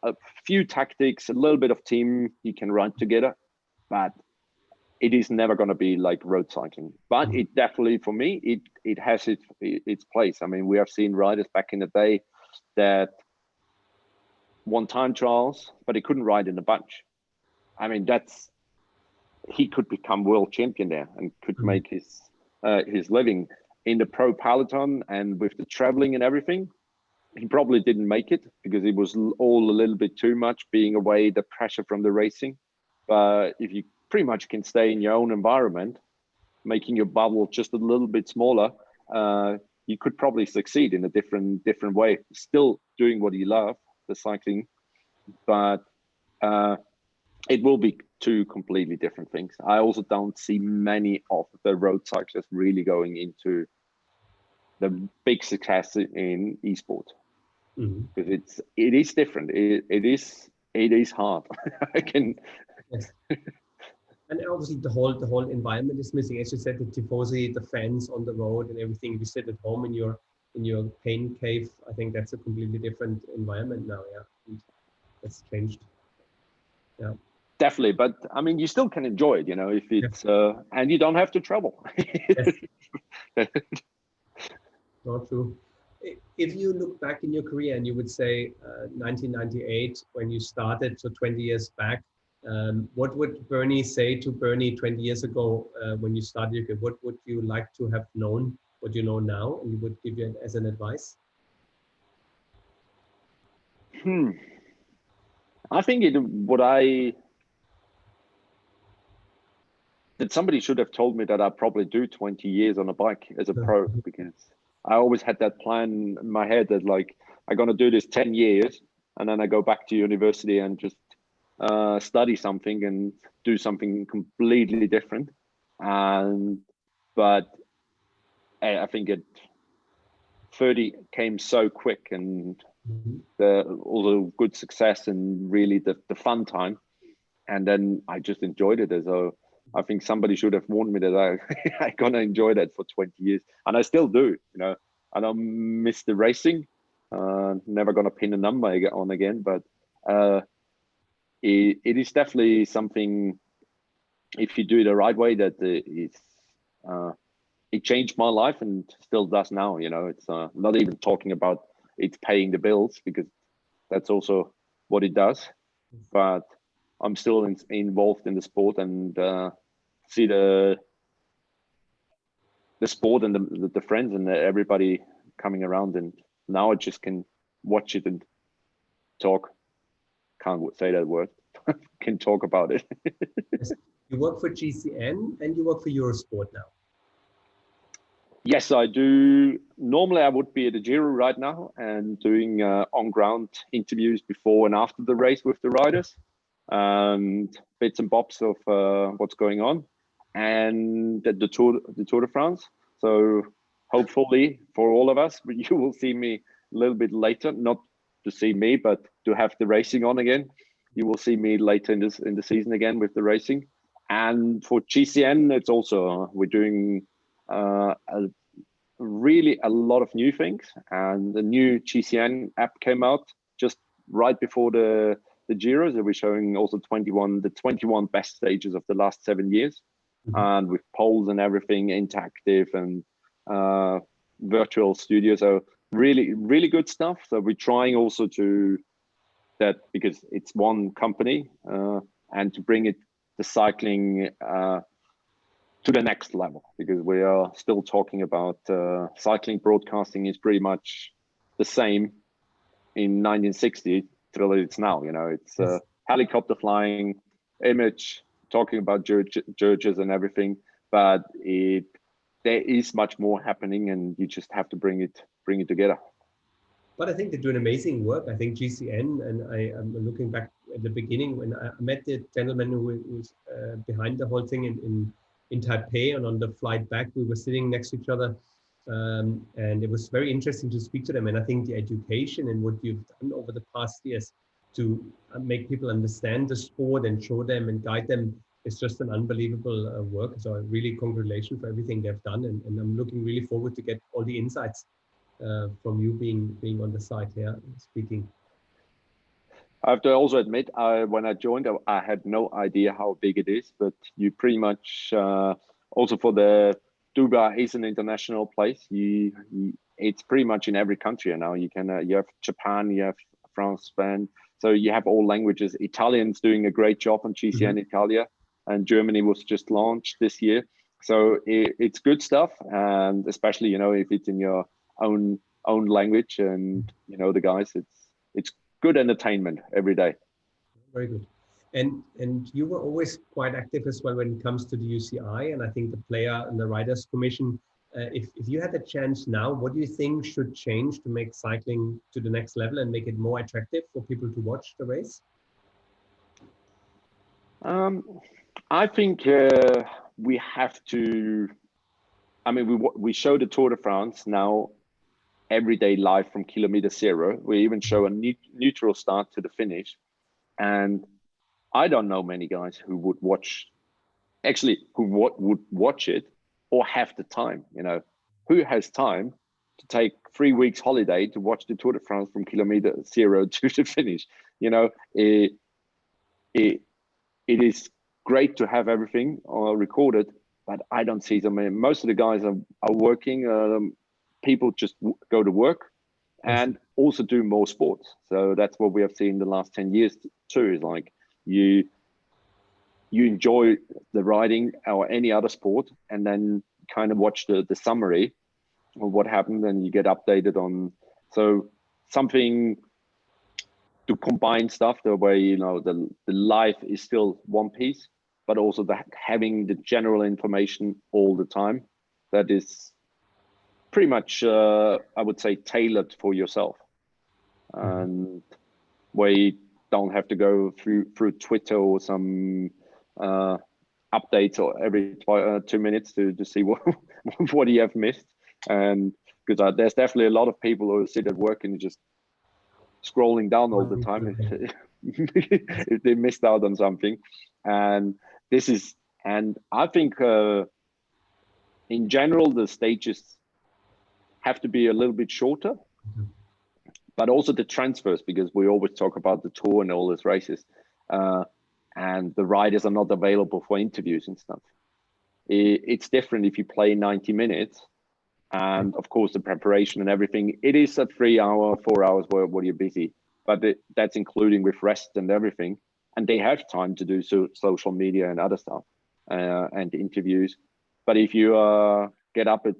a few tactics, a little bit of team you can ride together, but it is never going to be like road cycling. But it definitely, for me, it has its place. I mean, we have seen riders back in the day that won time trials, but he couldn't ride in a bunch. I mean, he could become world champion there and could make his living in the pro peloton, and with the traveling and everything. He probably didn't make it because it was all a little bit too much, being away, the pressure from the racing. But if you pretty much can stay in your own environment, making your bubble just a little bit smaller, you could probably succeed in a different way, still doing what you love, the cycling, but it will be two completely different things. I also don't see many of the road cyclists really going into the big success in esports. Because it is different. It is hard. I can. Yes. And obviously the whole environment is missing. As you said, the tifosi, the fans on the road, and everything. You sit at home in your pain cave. I think that's a completely different environment now. Yeah, and that's changed. Yeah, definitely. But I mean, you still can enjoy it. You know, if it's and you don't have to travel. Yes. Not true. If you look back in your career and you would say 1998 when you started, so 20 years back, what would Bernie say to Bernie 20 years ago when you started? What would you like to have known, what you know now, and you would give you as an advice? I think that somebody should have told me that I'd probably do 20 years on a bike as a pro, because I always had that plan in my head that like, I'm going to do this 10 years and then I go back to university and just study something and do something completely different. But I think 30 came so quick, and all the good success and really the fun time. And then I just enjoyed it as a, I think somebody should have warned me that I'm gonna enjoy that for 20 years, and I still do. You know, I don't miss the racing. Never gonna pin a number on again, but it is definitely something. If you do it the right way, that it changed my life and still does now. You know, it's not even talking about it's paying the bills, because that's also what it does, but I'm still involved in the sport and see the sport and the friends and everybody coming around, and now I just can watch it and talk. Can't say that word. Can talk about it. Yes. You work for GCN and you work for Eurosport now. Yes, I do. Normally, I would be at the Giro right now and doing on-ground interviews before and after the race with the riders, and bits and bobs of what's going on, and the Tour de France. So hopefully for all of us, you will see me a little bit later, not to see me, but to have the racing on again. You will see me later in the season again with the racing. And for GCN, it's also, we're doing really a lot of new things, and the new GCN app came out just right before the the Giros, that we're showing also the 21 best stages of the last 7 years, and with polls and everything, interactive and virtual studio. So really, really good stuff. So we're trying also to that, because it's one company, and to bring the cycling to the next level, because we are still talking about cycling broadcasting is pretty much the same in 1960 till it's now. You know, it's helicopter flying, image, talking about judges and everything, but there is much more happening, and you just have to bring it together. But I think they do an amazing work. I think GCN, and I'm looking back at the beginning when I met the gentleman who was behind the whole thing in Taipei, and on the flight back, we were sitting next to each other. And it was very interesting to speak to them. And I think the education and what you've done over the past years to make people understand the sport and show them and guide them is just an unbelievable work. So really congratulations for everything they've done. And I'm looking really forward to get all the insights from you being on the side here speaking. I have to also admit, when I joined, I had no idea how big it is, but you pretty much, also for the Dubai is an international place. It's pretty much in every country now. You have Japan, you have France, Spain. So you have all languages. Italian's doing a great job on GCN Italia, and Germany was just launched this year. So it's good stuff. And especially, you know, if it's in your own language, and you know the guys, it's good entertainment every day. Very good. And you were always quite active as well when it comes to the UCI, and I think the Player and the Riders Commission. If you had the chance now, what do you think should change to make cycling to the next level and make it more attractive for people to watch the race? I think we have to. I mean, we show the Tour de France now every day live from kilometer zero. We even show a neutral start to the finish, and I don't know many guys who would watch, would watch it or have the time. You know, who has time to take 3 weeks holiday to watch the Tour de France from kilometer zero to the finish? You know, it is great to have everything recorded, but I don't see them. I mean, most of the guys are working. People just go to work and also do more sports. So that's what we have seen the last 10 years too, is like you enjoy the riding or any other sport, and then kind of watch the summary of what happened, and you get updated on. So something to combine stuff the way, you know, the life is still one piece, but also having the general information all the time. That is pretty much, I would say, tailored for yourself, and where you don't have to go through Twitter or some updates or every 2 minutes to see what you have missed. And because there's definitely a lot of people who sit at work and just scrolling down all the time if they missed out on something. And I think in general the stages have to be a little bit shorter, but also the transfers, because we always talk about the Tour and all these races, and the riders are not available for interviews and stuff. It's different if you play 90 minutes, and of course the preparation and everything, it is a 3 hour, 4 hours where you're busy, but that's including with rest and everything, and they have time to do social media and other stuff, and interviews. But if you get up at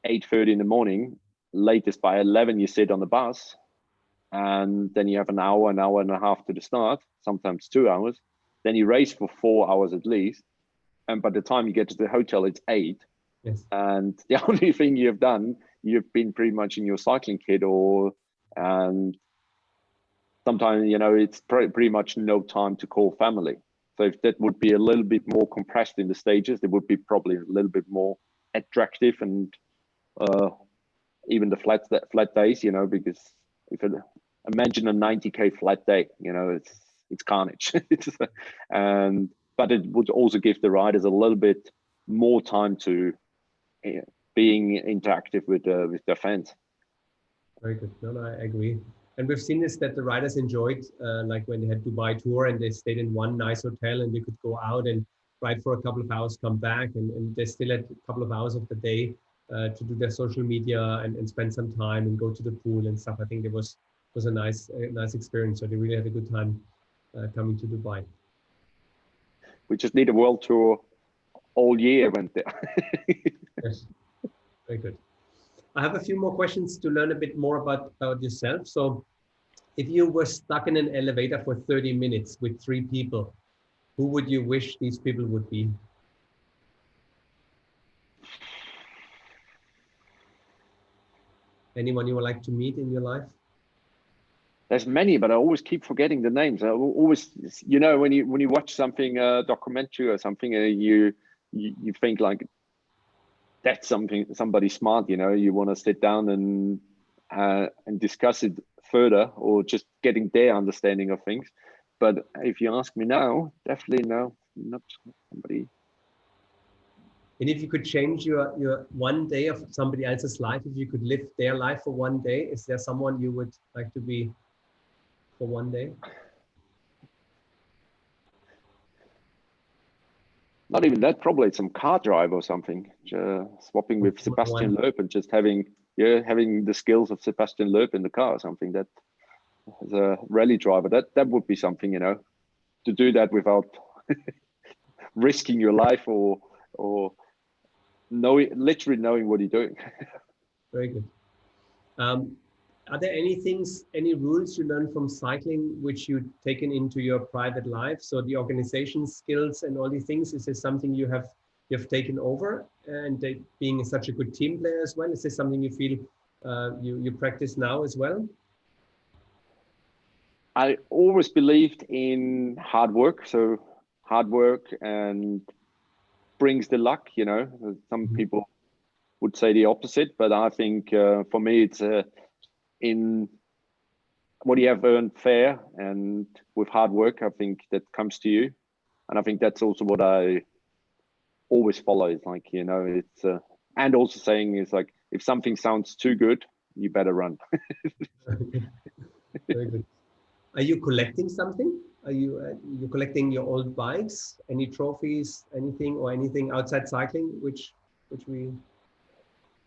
8:30 in the morning, latest by 11 you sit on the bus, and then you have an hour and a half to the start, sometimes 2 hours, then you race for 4 hours at least, and by the time you get to the hotel it's 8. Yes. And the only thing you've done, you've been pretty much in your cycling kit, and sometimes, you know, it's pretty much no time to call family. So if that would be a little bit more compressed in the stages, it would be probably a little bit more attractive, and even the flat days, you know, because imagine a 90K flat day, you know, it's carnage. But it would also give the riders a little bit more time to being interactive with their fans. Very good. No, I agree. And we've seen this that the riders enjoyed, like when they had Dubai tour and they stayed in one nice hotel and they could go out and ride for a couple of hours, come back, and they still had a couple of hours of the day to do their social media and spend some time and go to the pool and stuff. I think it was a nice experience. So they really had a good time coming to Dubai. We just need a world tour all year, went there. Yes, very good. I have a few more questions to learn a bit more about yourself. So if you were stuck in an elevator for 30 minutes with 3 people, who would you wish these people would be? Anyone you would like to meet in your life? There's many, but I always keep forgetting the names. I always, you know, when you watch something, documentary or something, you think like, that's somebody smart, you know, you want to sit down and discuss it further, or just getting their understanding of things. But if you ask me now, definitely no, not somebody. And if you could change your one day of somebody else's life, if you could live their life for one day, is there someone you would like to be for one day? Not even that, probably some car drive or something. Swapping with Sebastian Loeb and just having the skills of Sebastian Loeb in the car or something. That as a rally driver, that would be something, you know, to do that without risking your life or literally knowing what you're doing. Very good. Are there any rules you learned from cycling which you've taken into your private life? So the organization skills and all these things, is this something you've taken over, and being such a good team player as well? Is this something you feel you practice now as well? I always believed in hard work. So hard work and brings the luck, you know. Some people would say the opposite, but I think for me it's in what you have earned fair and with hard work, I think that comes to you. And I think that's also what I always follow. It's like, you know, it's and also saying is like, if something sounds too good, you better run. Very good. Are you collecting something? Are you collecting your old bikes? Any trophies, anything outside cycling, which we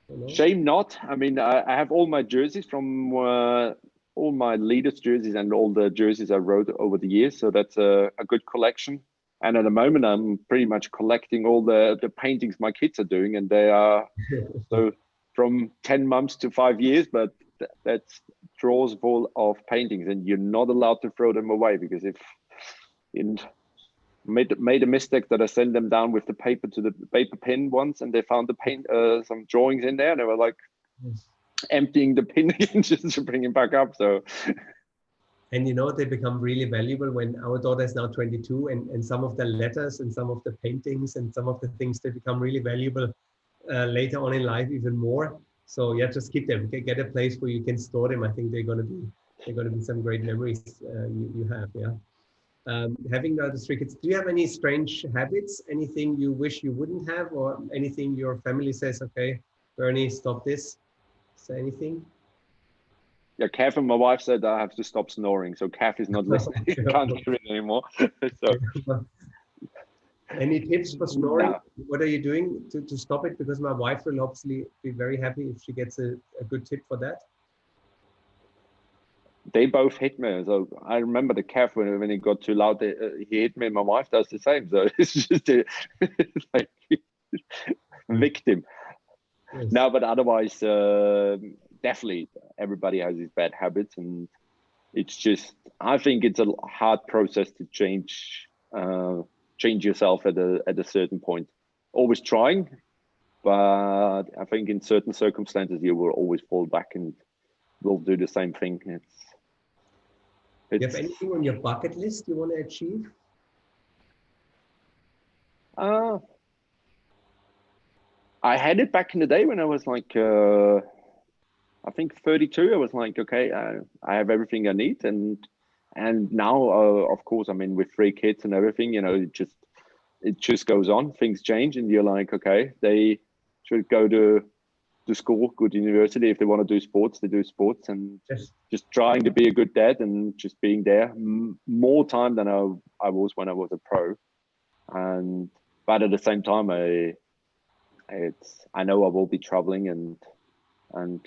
don't know? Shame not. I mean, I have all my jerseys from all my leaders' jerseys and all the jerseys I rode over the years. So that's a good collection. And at the moment, I'm pretty much collecting all the paintings my kids are doing, and they are so from 10 months to 5 years, but that's drawers full of paintings, and you're not allowed to throw them away, because if you made a mistake that I sent them down with the paper to the paper pen once, and they found the paint some drawings in there, and they were like emptying the pin again just to bring it back up. So, and you know, they become really valuable when our daughter is now 22, and some of the letters and some of the paintings and some of the things, they become really valuable later on in life, even more. So yeah, just keep them. Get a place where you can store them. I think they're going to be some great memories you have. Yeah. Having the other 3 kids, do you have any strange habits? Anything you wish you wouldn't have, or anything your family says, okay, Bernie, stop this? Is there anything? Yeah, Kath and my wife said I have to stop snoring. So Kath is not listening. Can't hear it anymore. So. Any tips for snoring? No. What are you doing to stop it? Because my wife will obviously be very happy if she gets a good tip for that. They both hit me. So I remember the Kath when it got too loud, he hit me, and my wife does the same. So it's just it's like victim. Yes. No, but otherwise, definitely everybody has these bad habits, and it's just, I think it's a hard process to change yourself at a certain point. Always trying, but I think in certain circumstances you will always fall back and will do the same thing. Do you have anything on your bucket list you want to achieve? I had it back in the day when I was like, I think 32. I was like, okay, I have everything I need, and now, of course, I mean, with 3 kids and everything, you know, it just goes on. Things change, and you're like, okay, they should go to to school, good university. If they want to do sports, they do sports, and Yes. just trying to be a good dad and just being there more time than I was when I was a pro. But at the same time, I know I will be traveling, and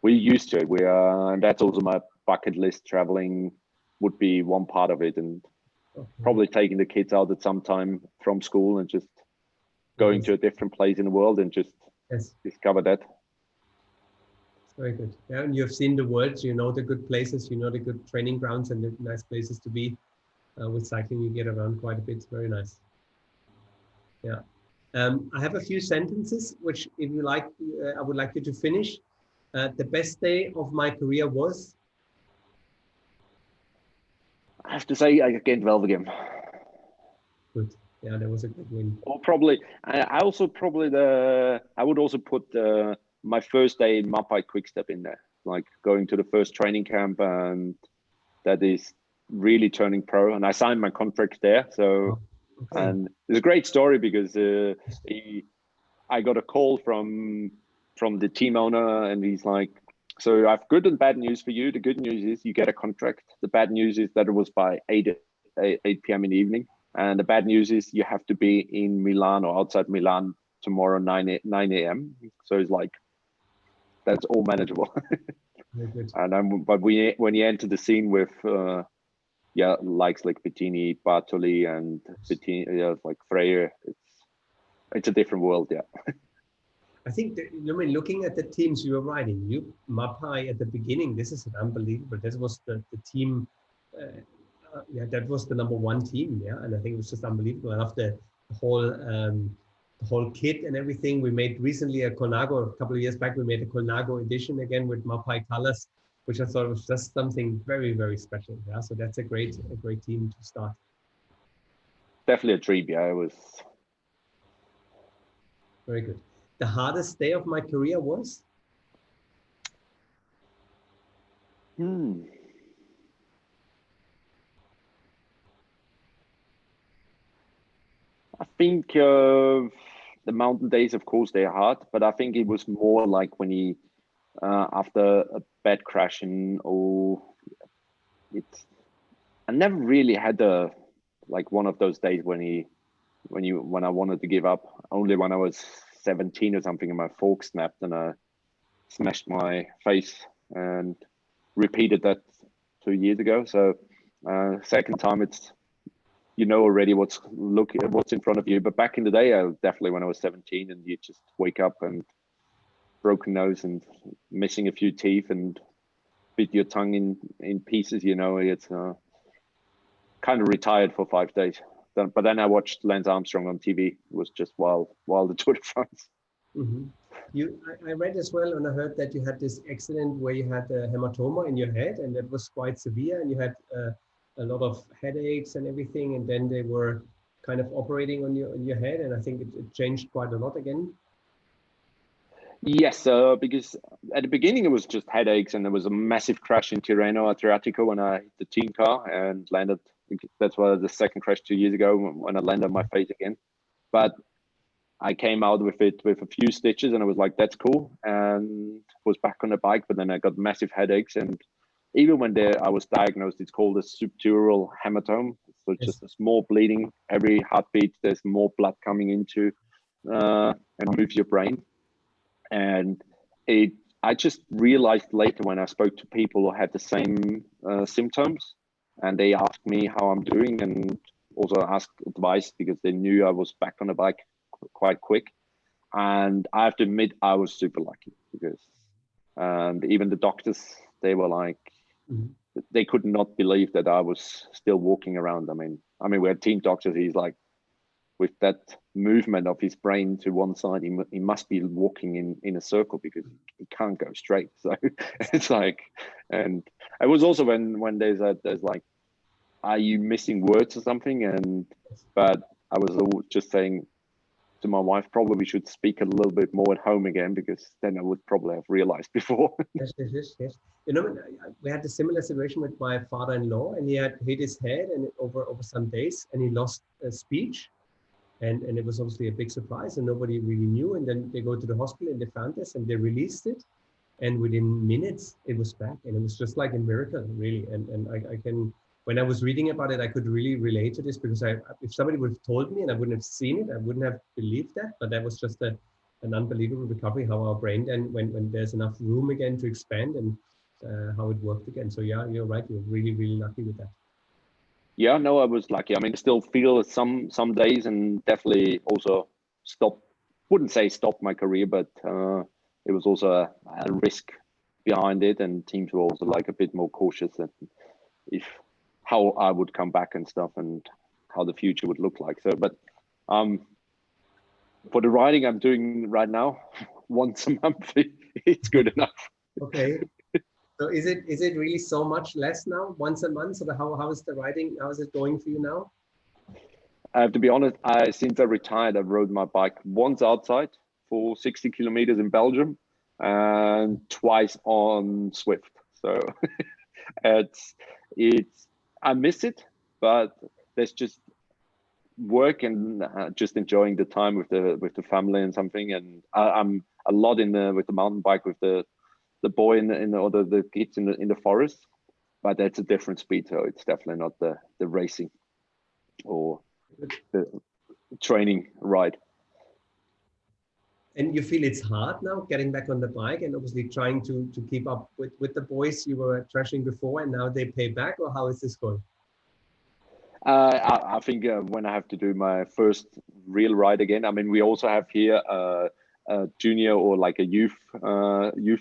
we're used to it. And that's also my bucket list. Traveling would be one part of it, and probably taking the kids out at some time from school and just going to a different place in the world and just discover that. Very good. Yeah, and you've seen the world, you know the good places, you know the good training grounds and the nice places to be. With cycling, you get around quite a bit. Very nice. Yeah. I have a few sentences, which if you like, I would like you to finish. The best day of my career was? I have to say, against Velvegem. Good. Yeah, that was a good win. Or probably, I would also put my first day in Mapai Quickstep in there, like going to the first training camp, and that is really turning pro. And I signed my contract there. So, and it's a great story because I got a call from the team owner, and he's like, so I have good and bad news for you. The good news is you get a contract. The bad news is that it was by 8 p.m. in the evening. And the bad news is you have to be in Milan or outside Milan tomorrow 9 a.m. So it's like, that's all manageable. And but when you enter the scene with likes like Bettini, Bartoli, and Bettini, like Freire, it's a different world. Yeah. I think that, looking at the teams you were riding, Mapai at the beginning, this is unbelievable. This was the team. That was the #1 team, and I think it was just unbelievable. I love the whole kit and everything. We made recently a Colnago, a couple of years back, we made a Colnago edition again with Mapai colors, which I thought was just something very, very special. Yeah, so that's a great team to start. Definitely a dream. Yeah, it was very good. The hardest day of my career was? I think the mountain days, of course, they're hard, but I think it was more like when he, after a bad crash I never really had one of those days when I wanted to give up. Only when I was 17 or something and my fork snapped and I smashed my face, and repeated that 2 years ago. So second time, it's, already what's in front of you. But back in the day, definitely when I was 17 and you just wake up and broken nose and missing a few teeth and bit your tongue in pieces, it's kind of retired for 5 days. But then I watched Lance Armstrong on TV. It was just while the Tour de France. Mm-hmm. I read as well, and I heard that you had this accident where you had a hematoma in your head, and that was quite severe, and you had a lot of headaches and everything, and then they were kind of operating on your head, and I think it changed quite a lot again. Yes, because at the beginning it was just headaches, and there was a massive crash in Tirreno Adriatico when I hit the team car and landed. That's why the second crash 2 years ago when I landed on my face again. But I came out with it with a few stitches, and I was like, that's cool, and was back on the bike. But then I got massive headaches, and even when I was diagnosed, it's called a Superior Hematoma. So it's just a small bleeding. Every heartbeat, there's more blood coming into and moves your brain. And I just realized later when I spoke to people who had the same symptoms, and they asked me how I'm doing, and also asked advice because they knew I was back on the bike quite quick. And I have to admit, I was super lucky because even the doctors, they were like, they could not believe that I was still walking around. I mean, we had team doctors. He's like, with that movement of his brain to one side, he must be walking in a circle because he can't go straight. So it's like, and it was also when there's like, are you missing words or something? But I was just saying to my wife, probably we should speak a little bit more at home again, because then I would probably have realized before. Yes. We had a similar situation with my father-in-law, and he had hit his head and over some days, and he lost speech. And it was obviously a big surprise and nobody really knew. And then they go to the hospital and they found this and they released it. And within minutes, it was back. And it was just like a miracle, really. And I can, when I was reading about it, I could really relate to this because if somebody would have told me and I wouldn't have seen it, I wouldn't have believed that. But that was just an unbelievable recovery, how our brain then, when there's enough room again to expand and how it worked again. So yeah, you're right. You're really, really lucky with that. Yeah, no, I was lucky. I mean, I still feel some days and definitely also wouldn't say stop my career, but it was also a risk behind it, and teams were also like a bit more cautious and how I would come back and stuff and how the future would look like. So, but for the riding I'm doing right now, once a month, it's good enough. Okay. So is it really so much less now, once a month? So how is the riding? How is it going for you now? To be honest, since I retired, I've rode my bike once outside for 60 kilometers in Belgium and twice on Swift. So I miss it, but there's just work and just enjoying the time with the family and something. And I'm a lot with the mountain bike with the boy or the kids in the forest, but that's a different speed. So it's definitely not the racing or the training ride. And you feel it's hard now getting back on the bike and obviously trying to keep up with the boys you were trashing before and now they pay back, or how is this going? I think when I have to do my first real ride again, I mean, we also have here a junior or like a youth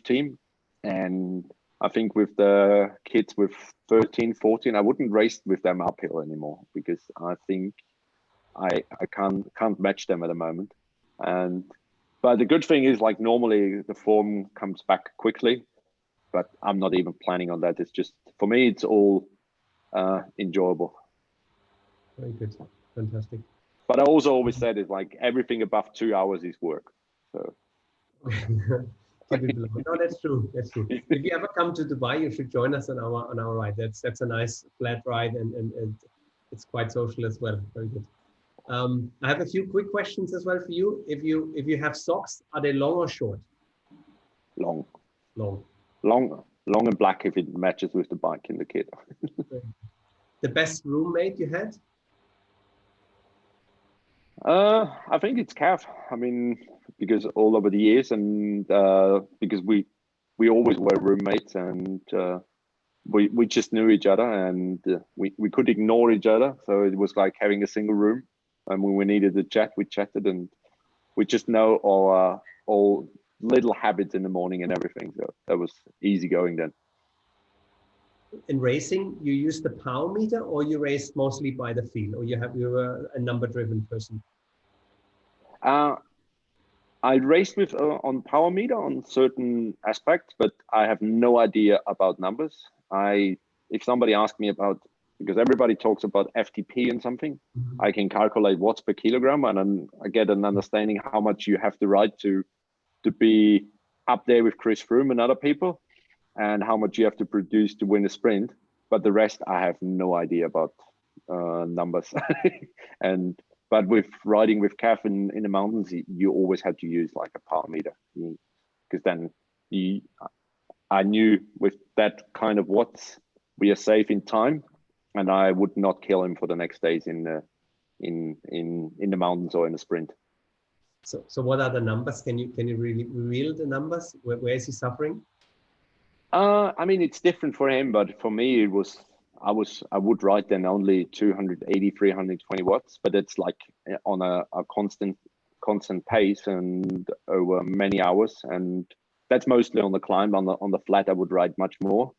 team. And I think with the kids with 13, 14, I wouldn't race with them uphill anymore because I think I can't match them at the moment. But the good thing is, like, normally the form comes back quickly, but I'm not even planning on that. It's just, for me, it's all enjoyable. Very good. Fantastic. But I also always said it's like everything above 2 hours is work. So keep it below. No, that's true. That's true. If you ever come to Dubai, you should join us on our ride. That's a nice flat ride and it's quite social as well. Very good. I have a few quick questions as well for you. If you have socks, are they long or short? Long. Long. Long and black if it matches with the bike in the kit. The best roommate you had? I think it's Cav. I mean, because all over the years and because we always were roommates and we just knew each other and we could ignore each other. So it was like having a single room. And when we needed to chat, we chatted and we just know our all little habits in the morning and everything. So that was easy going then. In racing, you use the power meter or you race mostly by the feel, or you were a number driven person? I raced with on power meter on certain aspects, but I have no idea about numbers. If somebody asked me about, because everybody talks about FTP and something, I can calculate watts per kilogram and then I get an understanding how much you have to ride to be up there with Chris Froome and other people, and how much you have to produce to win a sprint. But the rest, I have no idea about numbers. But with riding with Cav in the mountains, you always had to use like a power meter, because then I knew with that kind of watts, we are safe in time, and I would not kill him for the next days in the mountains or in a sprint. So what are the numbers? Can you really reveal the numbers? Where is he suffering? I mean, it's different for him, but for me, I would ride then only 280, 320 watts, but it's like on a constant pace and over many hours. And that's mostly on the climb. On the flat, I would ride much more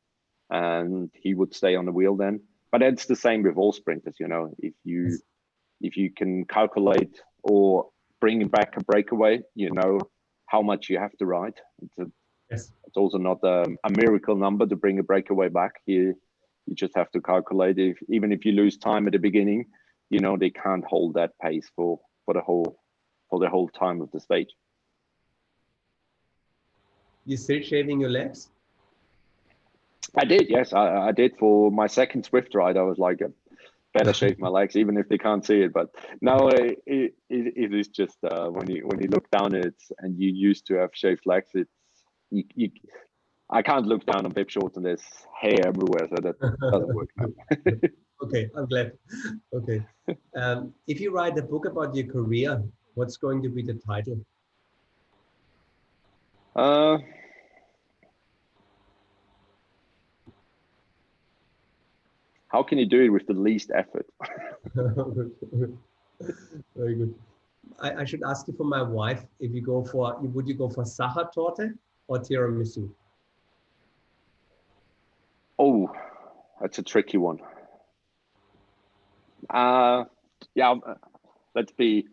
and he would stay on the wheel then. But it's the same with all sprinters, if you can calculate or bring back a breakaway, how much you have to ride. It's also not a miracle number to bring a breakaway back here. You just have to calculate even if you lose time at the beginning, they can't hold that pace for the whole time of the stage. You still shaving your legs? I did, yes. I did for my second Swift ride. I was like, better shave my legs, even if they can't see it. But now it is just when you look down at it and you used to have shaved legs, it's I can't look down on bib shorts and there's hair everywhere, so that doesn't work now. Okay, I'm glad. Okay. If you write a book about your career, what's going to be the title? How can you do it with the least effort? Very good. I should ask you for my wife, if you go for, would you go for Sachertorte or tiramisu? Oh, that's a tricky one. Yeah, let's be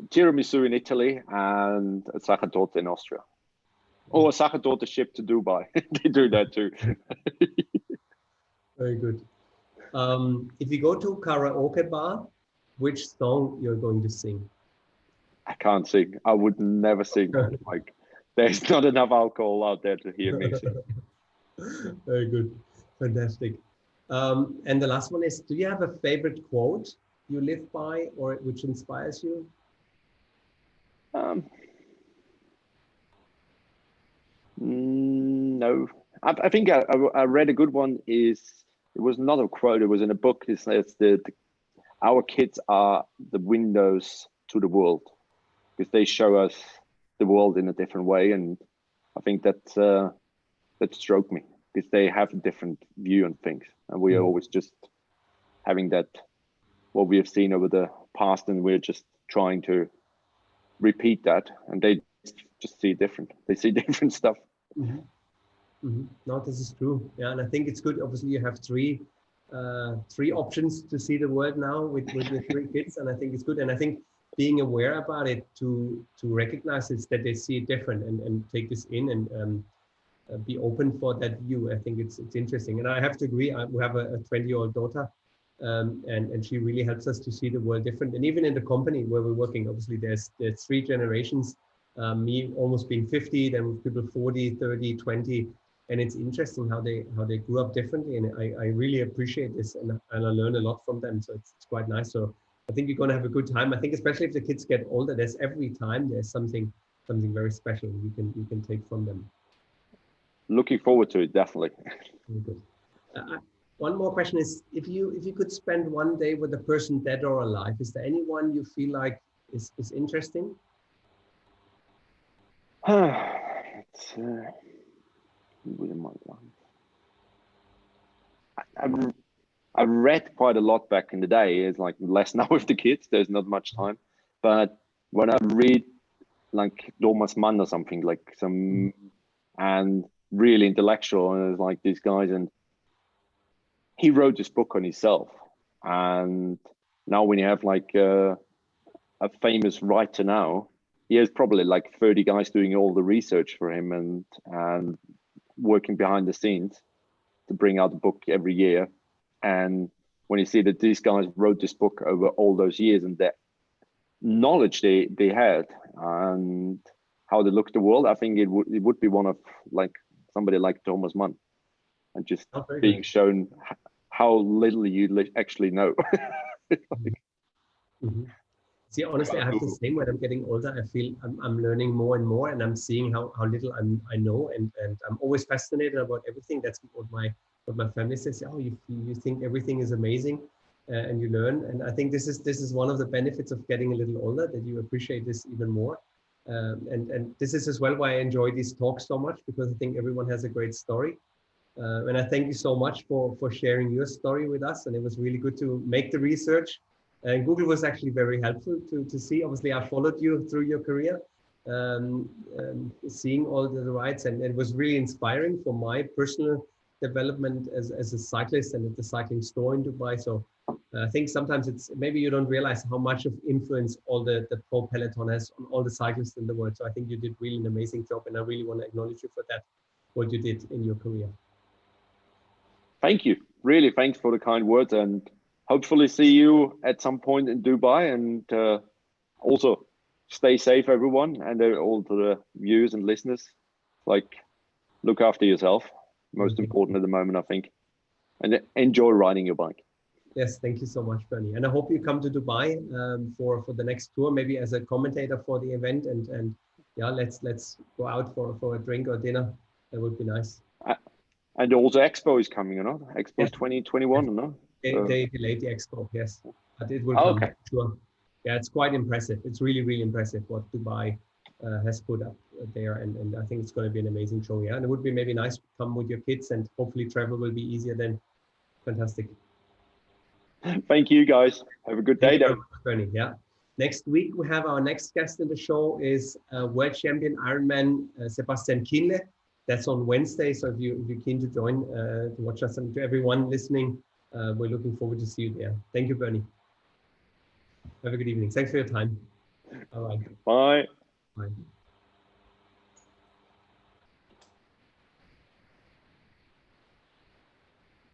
tiramisu in Italy and a Sachertorte in Austria. Or a Sachertorte shipped to Dubai. They do that too. Very good. If you go to karaoke bar, which song you're going to sing? I can't sing. I would never sing. Like, there's not enough alcohol out there to hear me sing. Very good. Fantastic. And the last one is, do you have a favorite quote you live by or which inspires you? No. I think I read a good one. It was not a quote, it was in a book. It says that our kids are the windows to the world because they show us the world in a different way. And I think that struck me because they have a different view on things. And we are always just having that, what we have seen over the past, and we're just trying to repeat that. And they just see different. They see different stuff. Mm-hmm. Mm-hmm. No, this is true. Yeah, and I think it's good. Obviously, you have three options to see the world now with your three kids, and I think it's good. And I think being aware about it to recognize it, that they see it different and take this in and be open for that view. I think it's interesting, and I have to agree. We have a 20-year-old daughter, and she really helps us to see the world different. And even in the company where we're working, obviously there's three generations. Me almost being 50, then people 40, 30, 20. And it's interesting how they grew up differently, and I really appreciate this, and I learn a lot from them. So it's quite nice. So I think you're going to have a good time. I think especially if the kids get older, there's something very special you can take from them. Looking forward to it, definitely. Very good. One more question is, if you could spend one day with a person dead or alive, is there anyone you feel like is interesting? I've read quite a lot back in the day. It's like less now with the kids. There's not much time. But when I read like Thomas Mann or something, like and really intellectual, and it's like these guys, and he wrote this book on himself. And now when you have like a famous writer now, he has probably like 30 guys doing all the research for him and working behind the scenes to bring out a book every year. And when you see that these guys wrote this book over all those years and the knowledge they had and how they look at the world, I think it would be one of like somebody like Thomas Mann, and just being shown how little you actually know. Mm-hmm. See, honestly, I have the same. When I'm getting older, I feel I'm learning more and more, and I'm seeing how little I know, and I'm always fascinated about everything. That's what my family says. Oh, you think everything is amazing, and you learn. And I think this is one of the benefits of getting a little older, that you appreciate this even more. And this is as well why I enjoy these talks so much, because I think everyone has a great story. And I thank you so much for sharing your story with us. And it was really good to make the research. And Google was actually very helpful to see. Obviously, I followed you through your career, seeing all the rides, and it was really inspiring for my personal development as a cyclist and at the cycling store in Dubai. So I think sometimes it's maybe you don't realize how much of influence all the pro peloton has on all the cyclists in the world. So I think you did really an amazing job, and I really want to acknowledge you for that, what you did in your career. Thank you. Really, thanks for the kind words, and hopefully see you at some point in Dubai. And also stay safe, everyone, and all the viewers and listeners. Like, look after yourself. Most important at the moment, I think. And enjoy riding your bike. Yes, thank you so much, Bernie. And I hope you come to Dubai for the next tour, maybe as a commentator for the event. And yeah, let's go out for a drink or dinner. That would be nice. And also Expo is coming, you know? Expo Yes. 2021, no? They delayed the Expo, yes, but it will Oh, come, okay. sure. Yeah, it's quite impressive. It's really, really impressive what Dubai has put up there, and I think it's going to be an amazing show. Yeah, and it would be maybe nice to come with your kids, and hopefully travel will be easier then. Fantastic. Thank you, guys. Have a good day, then. Bernie. Yeah. Next week we have our next guest in the show is world champion Ironman Sebastian Kienle. That's on Wednesday. So if you're keen to join to watch us, and to everyone listening, we're looking forward to see you there. Thank you, Bernie. Have a good evening. Thanks for your time. All right. Bye.